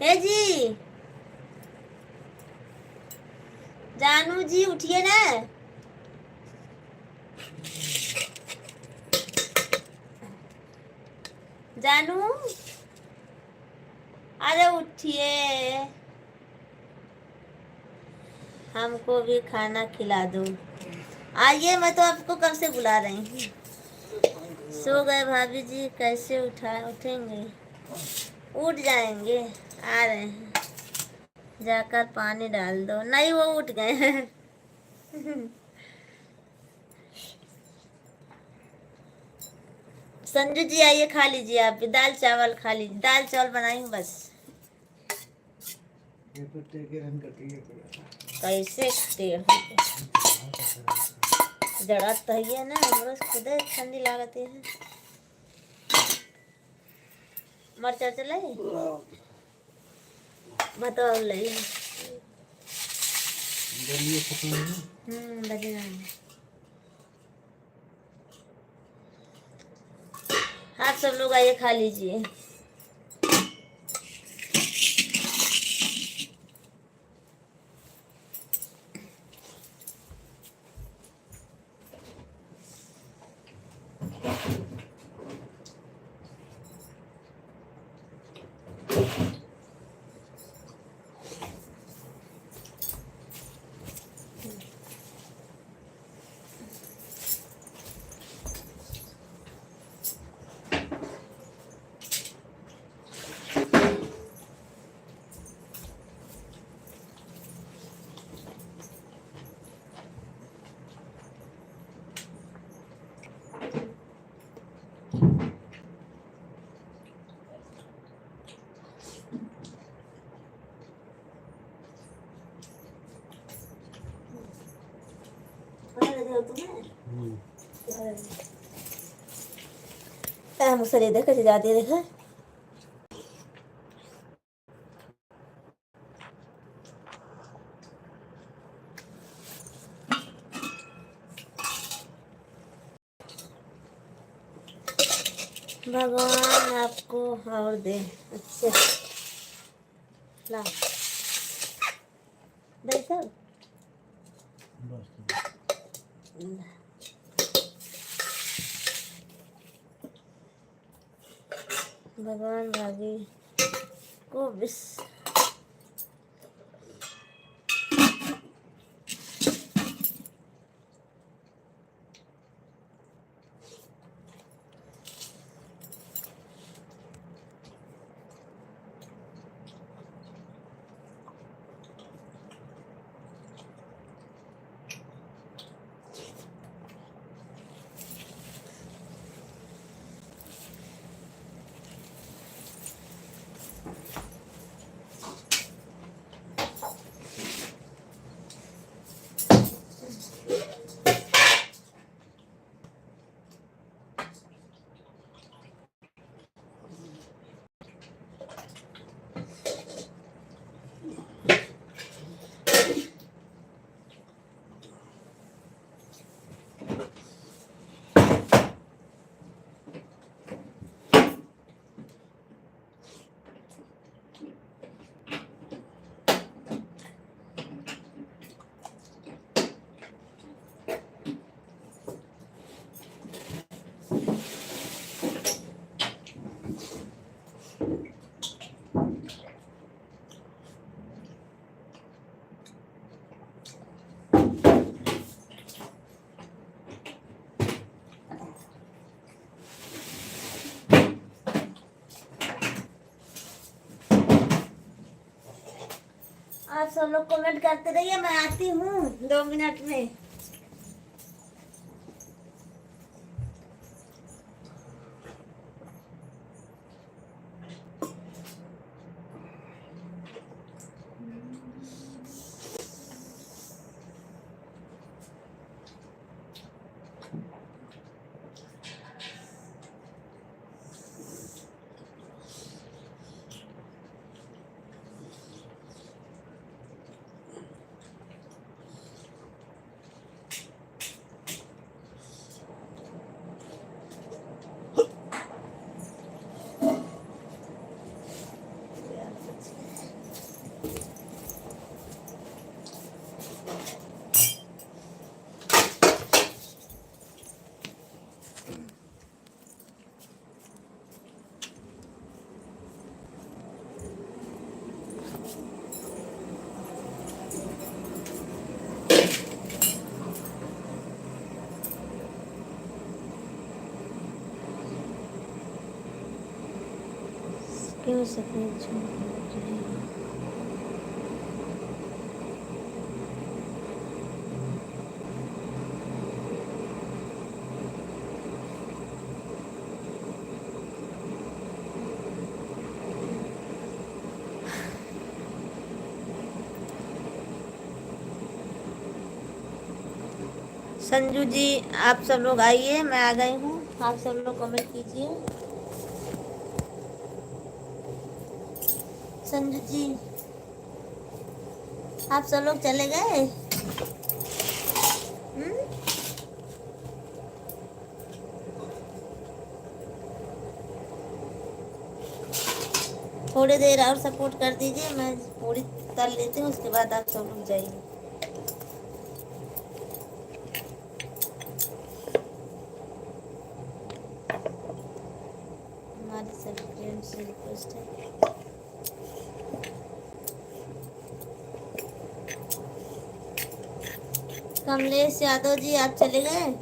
हे जी, जानू जी उठिए ना। जानू, अरे उठिए, हमको भी खाना खिला दो। आइए, मैं तो आपको कब से बुला रही हूँ। सो गए भाभी जी? कैसे उठेंगे? उठ जाएंगे, आ रहे हैं। जाकर पानी डाल दो। नहीं, वो उठ गए हैं। संजू जी आइए, खा लीजिए, आप भी दाल चावल खा लीजिए। दाल चावल बनाई हूँ बस। कैसे टेढ़ जड़त तो है ना, हमरो खुद ठंडी लागत है। मरचा चले बताओ ले। बजेगा। आप सब लोग आइए, खा लीजिए। मुझसे नहीं देखा जाती है देखा। भगवान आपको और दे अच्छे। ला देखो भगवान भाभी को विश। आप सब लोग कमेंट करते रहिए, मैं आती हूँ 2 मिनट में। क्यों सफेद संजू जी, आप सब लोग आइए, मैं आ गई हूँ। आप सब लोग कमेंट कीजिए। संजू जी, आप सब लोग चले गए? थोड़ी देर और सपोर्ट कर दीजिए, मैं पूरी तल लेती हूँ, उसके बाद आप सब लोग जाइए। हमारे सभी फ्रेंड से रिक्वेस्ट है। कमलेश यादव जी, आप चले गए?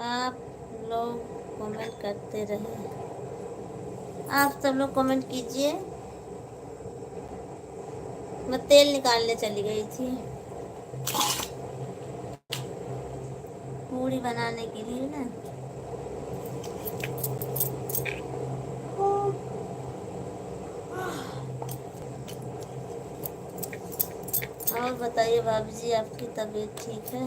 आप लोग कमेंट करते रहे, आप सब लोग कमेंट कीजिए। मैं तेल निकालने चली गई थी पूड़ी बनाने के लिए ना। और बताइए भाभी जी, आपकी तबीयत ठीक है?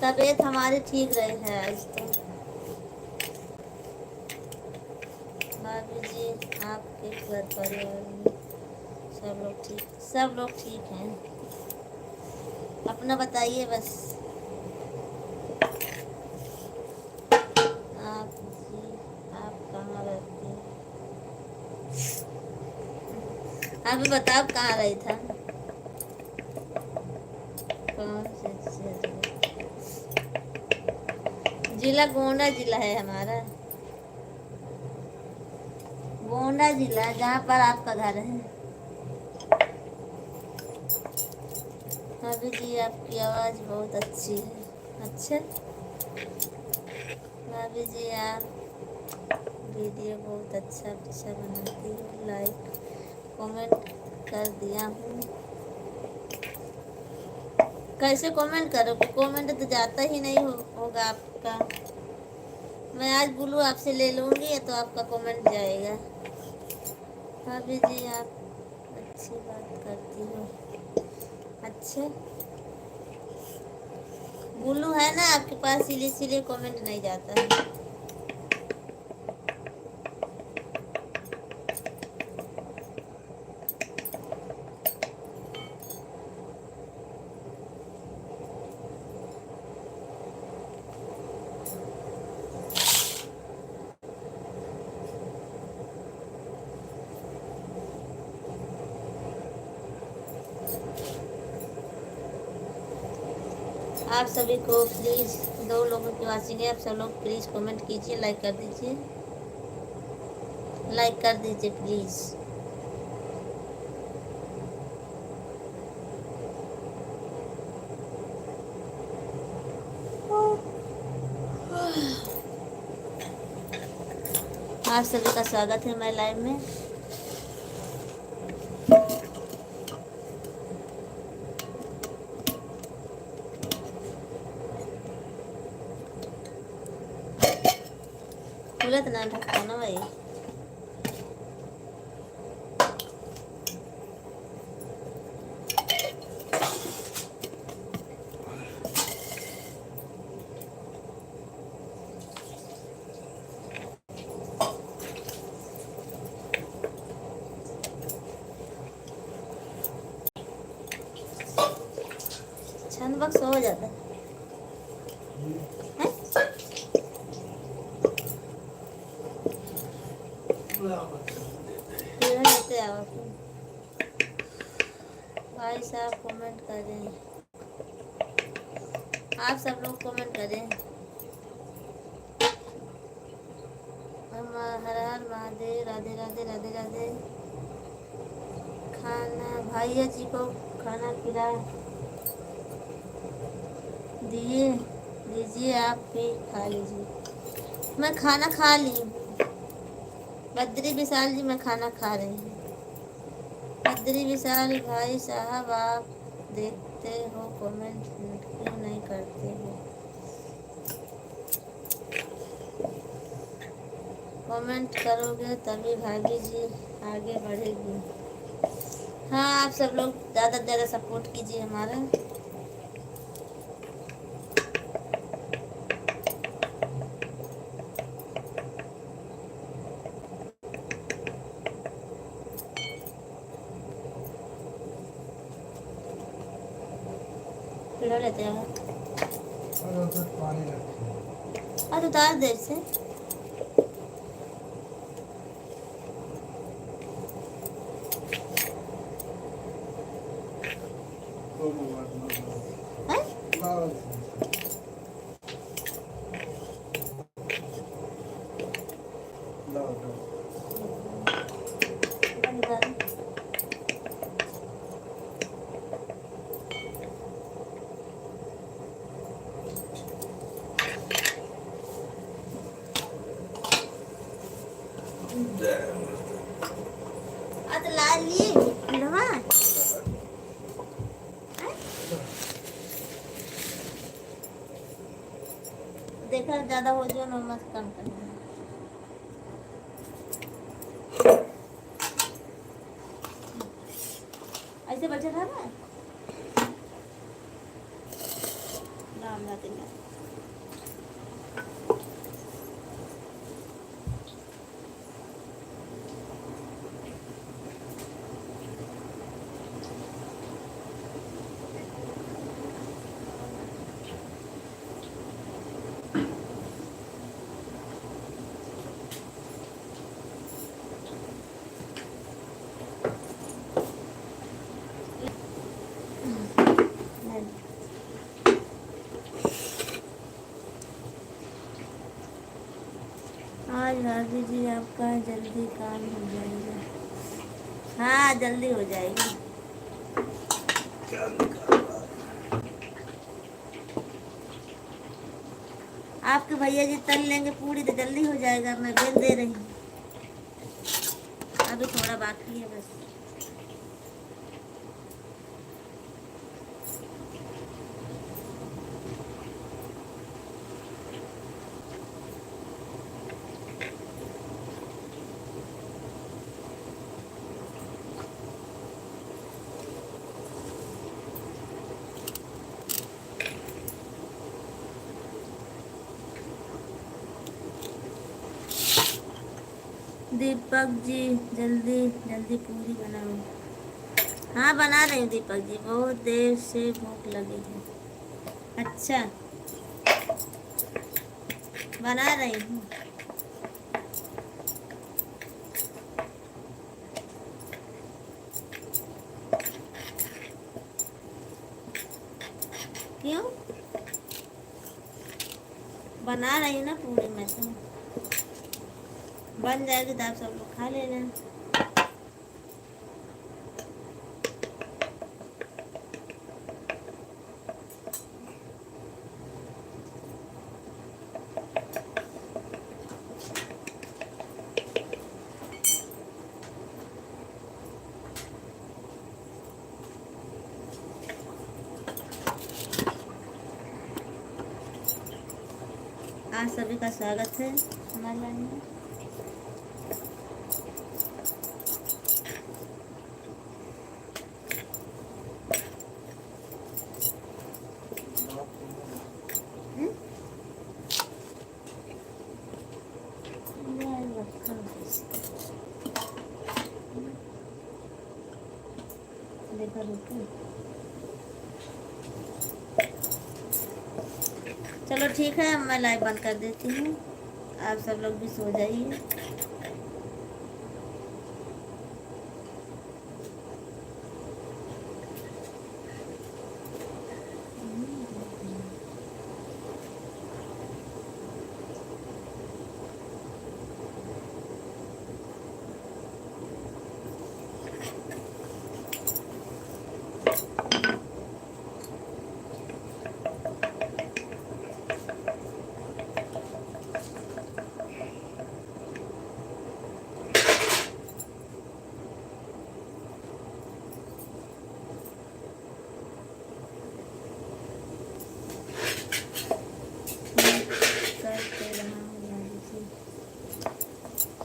तबीयत हमारी ठीक रही है आज तो। भाभी जी, आपके घर परिवार में सब लोग ठीक हैं। अपना बताइए बस। आप जी, आप कहाँ रहती हैं? आप भी बताओ कहाँ रही था? कौन से जिला? गोंडा जिला है हमारा, गोंडा जिला, जहाँ पर आपका घर है। भाभी जी, आपकी आवाज़ बहुत अच्छी है। अच्छा भाभी जी, आप वीडियो बहुत अच्छा बनाती हो। लाइक कमेंट कर दिया हूँ। कैसे कमेंट करोगे? कमेंट तो जाता ही नहीं होगा आपका। मैं आज बोलूँ आपसे ले लूँगी तो आपका कमेंट जाएगा। भाभी जी, आप अच्छी बात करती हो। अच्छा बोलू है ना आपके पास, इसीलिए कमेंट नहीं जाता है। आप सभी को प्लीज़, 2 लोगों की वाचिंग है, आप सब लोग प्लीज़ कमेंट कीजिए, लाइक कर दीजिए, लाइक कर दीजिए प्लीज़। आप सभी का स्वागत है मेरे लाइव में। खुलत ना ढक्कन भाई। छन बक्स हो जाता है। लेते आओ भाई साहब, कमेंट करें, आप सब लोग कमेंट करें। हर हर महादेव, राधे राधे राधे राधे। खाना भैया जी को खाना खिला दीजिए, आप भी खा लीजिए। मैं खाना खा ली हूँ। बद्री विशाल जी, मैं खाना खा रही हूँ। बद्री विशाल भाई साहब, आप देखते हो कमेंट क्यों नहीं करते हो? कमेंट करोगे तभी भाभी जी आगे बढ़ेगी। हाँ, आप सब लोग ज़्यादा से ज़्यादा सपोर्ट कीजिए हमारा। पिलो लेते हैं और उतार देर से। लाली देखा ज्यादा हो जाए ना, मत कम करना। ऐसे बच्चा था ना। समझा देना। आज भाभी जी आपका जल्दी काम हो जाएगा। हाँ जल्दी हो जाएगा। आपके भैया जी तल लेंगे पूरी तो जल्दी हो जाएगा। मैं बेल दे रही हूँ, अभी थोड़ा बाकी है बस। दीपक जी जल्दी जल्दी पूरी बनाओ। हाँ बना रही हूँ दीपक जी, बहुत देर से भूख लगी है। अच्छा बना रही हूँ। क्यों बना रही हूँ ना पूरी मैं तो, बन जाएगी तो आप सब लोग खा लेना। आज सभी का स्वागत है हमारे लाइन में। देखो रुको, चलो ठीक है मैं लाइव बंद कर देती हूँ, आप सब लोग भी सो जाइए।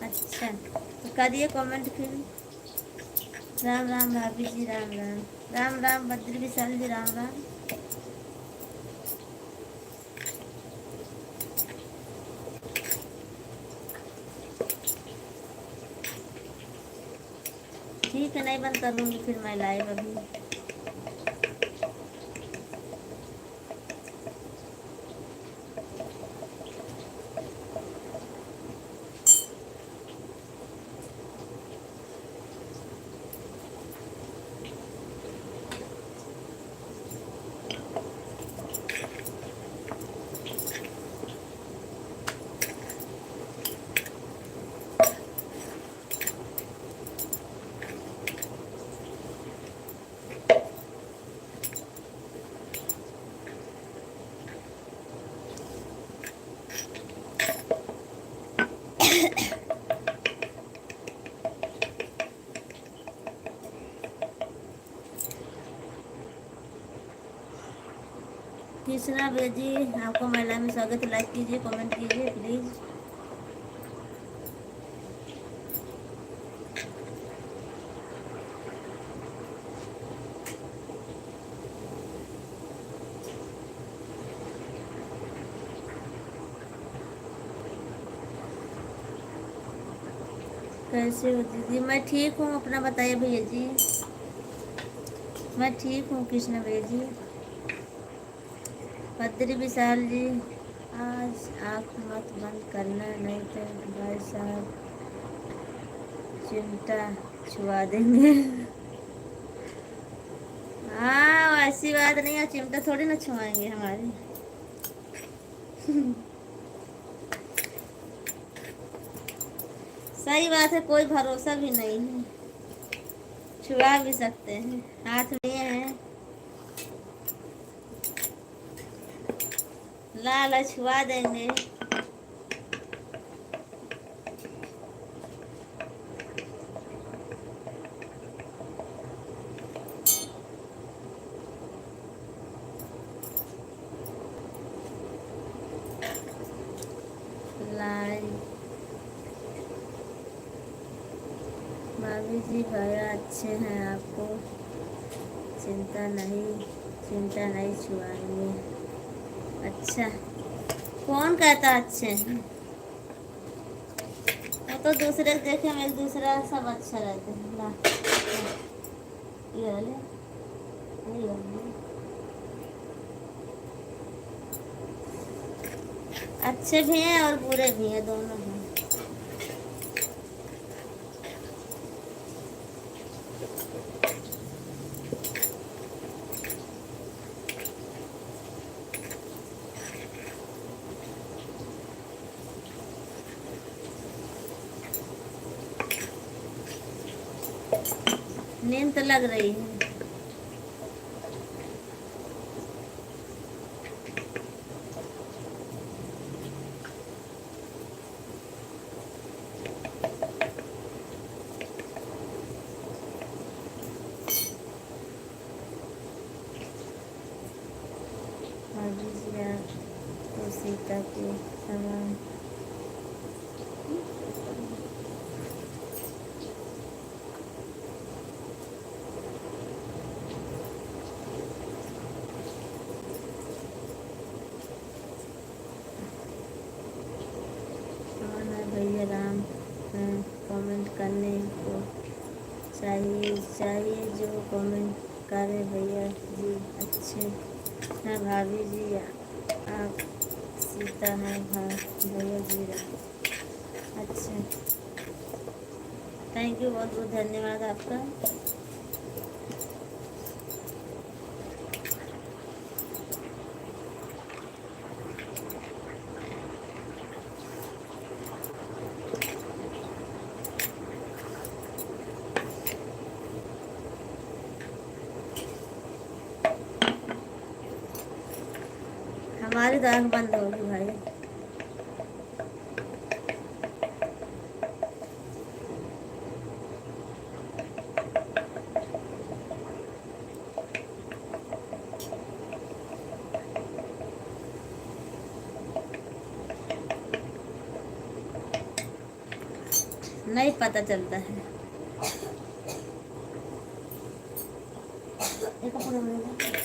अच्छा तो करिए कमेंट फिर। राम राम भाभी जी, राम राम। राम राम बद्री विशाल जी, राम राम। ठीक है नहीं बंद करूँगी फिर मैं लाइव अभी। कृष्णा जी आपको महिला में स्वागत है, लाइक कीजिए कमेंट कीजिए प्लीज़। कैसे हो दीदी? मैं ठीक हूँ, अपना बताइए भैया जी। मैं ठीक हूँ कृष्ण भैया जी। बद्री विशाल जी, आज आँख मत बंद करना, नहीं तो भाई साहब चिमटा छुआ देंगे। हाँ ऐसी बात नहीं है, चिमटा थोड़ी ना छुआएंगे हमारी। सही बात है, कोई भरोसा भी नहीं है, छुआ भी सकते हैं, हाथ में है। ला छुआ देंगे। लाइव भाभी जी भैया अच्छे हैं, आपको चिंता नहीं छुआएंगे। अच्छा, कौन कहता अच्छे हैं? वो तो दूसरे के देखे में एक दूसरा सब अच्छा रहते हैं। ला ये वाले, ये वाले। अच्छे भी हैं और बुरे भी हैं, दोनों हैं। नींद तो लग रही है। भाभी जी आप तो सीता के समान। भैया राम कमेंट करने को चाहिए जो कमेंट करे भैया जी अच्छे हैं। भाभी जी आप सीता हैं, भैया जी राम अच्छे। थैंक यू, बहुत बहुत धन्यवाद आपका। हमारी तो आँख बंद होगी भाई। नहीं पता चलता है। एक कपड़ा मिलेगा।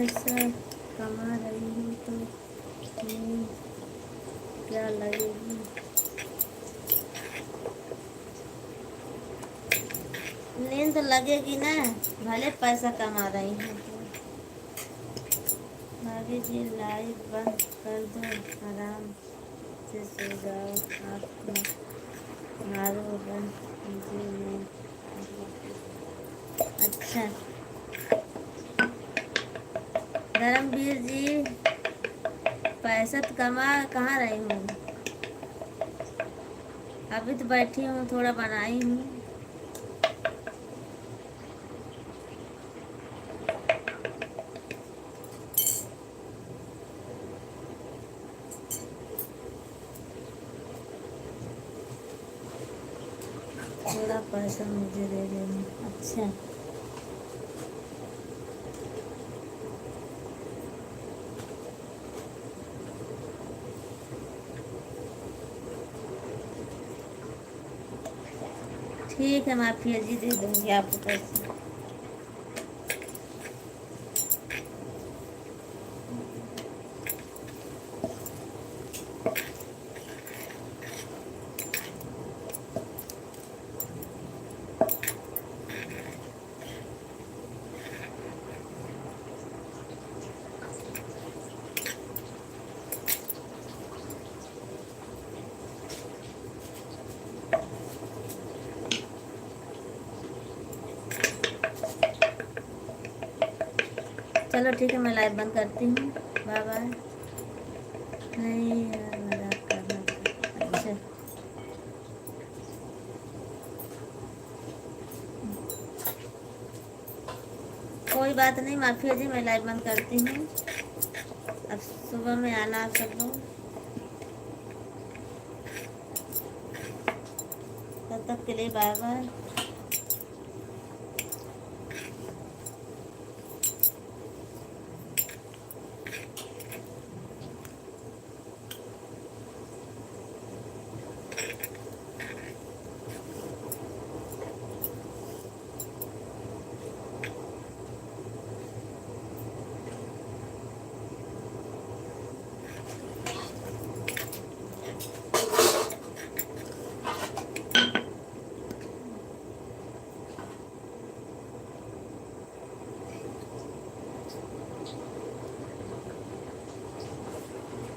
पैसा कमा रही हूँ तो नींद क्या लगेगी? नींद तो लगेगी ना, भले पैसा कमा रही हूँ तो। भाभी जी लाइव बंद कर दो, आराम से सो जाओ, आप मारो बंद कीजिए मैं। अच्छा धर्मवीर जी, पैसा तो कमा कहाँ रही हूँ, अभी तो बैठी हूँ, थोड़ा बनाई हूँ। थोड़ा पैसा मुझे दे देना। अच्छा ठीक है माफिया जी, दे दूँगी आपको पैसे। चलो ठीक है, मैं लाइव बंद करती हूँ, बाय बाय। नहीं यार, मजाक कर रहा था। अच्छा कोई बात नहीं माफिया जी, मैं लाइव बंद करती हूँ, अब सुबह में आना आप सब लोग। तब तक के लिए बाय बाय।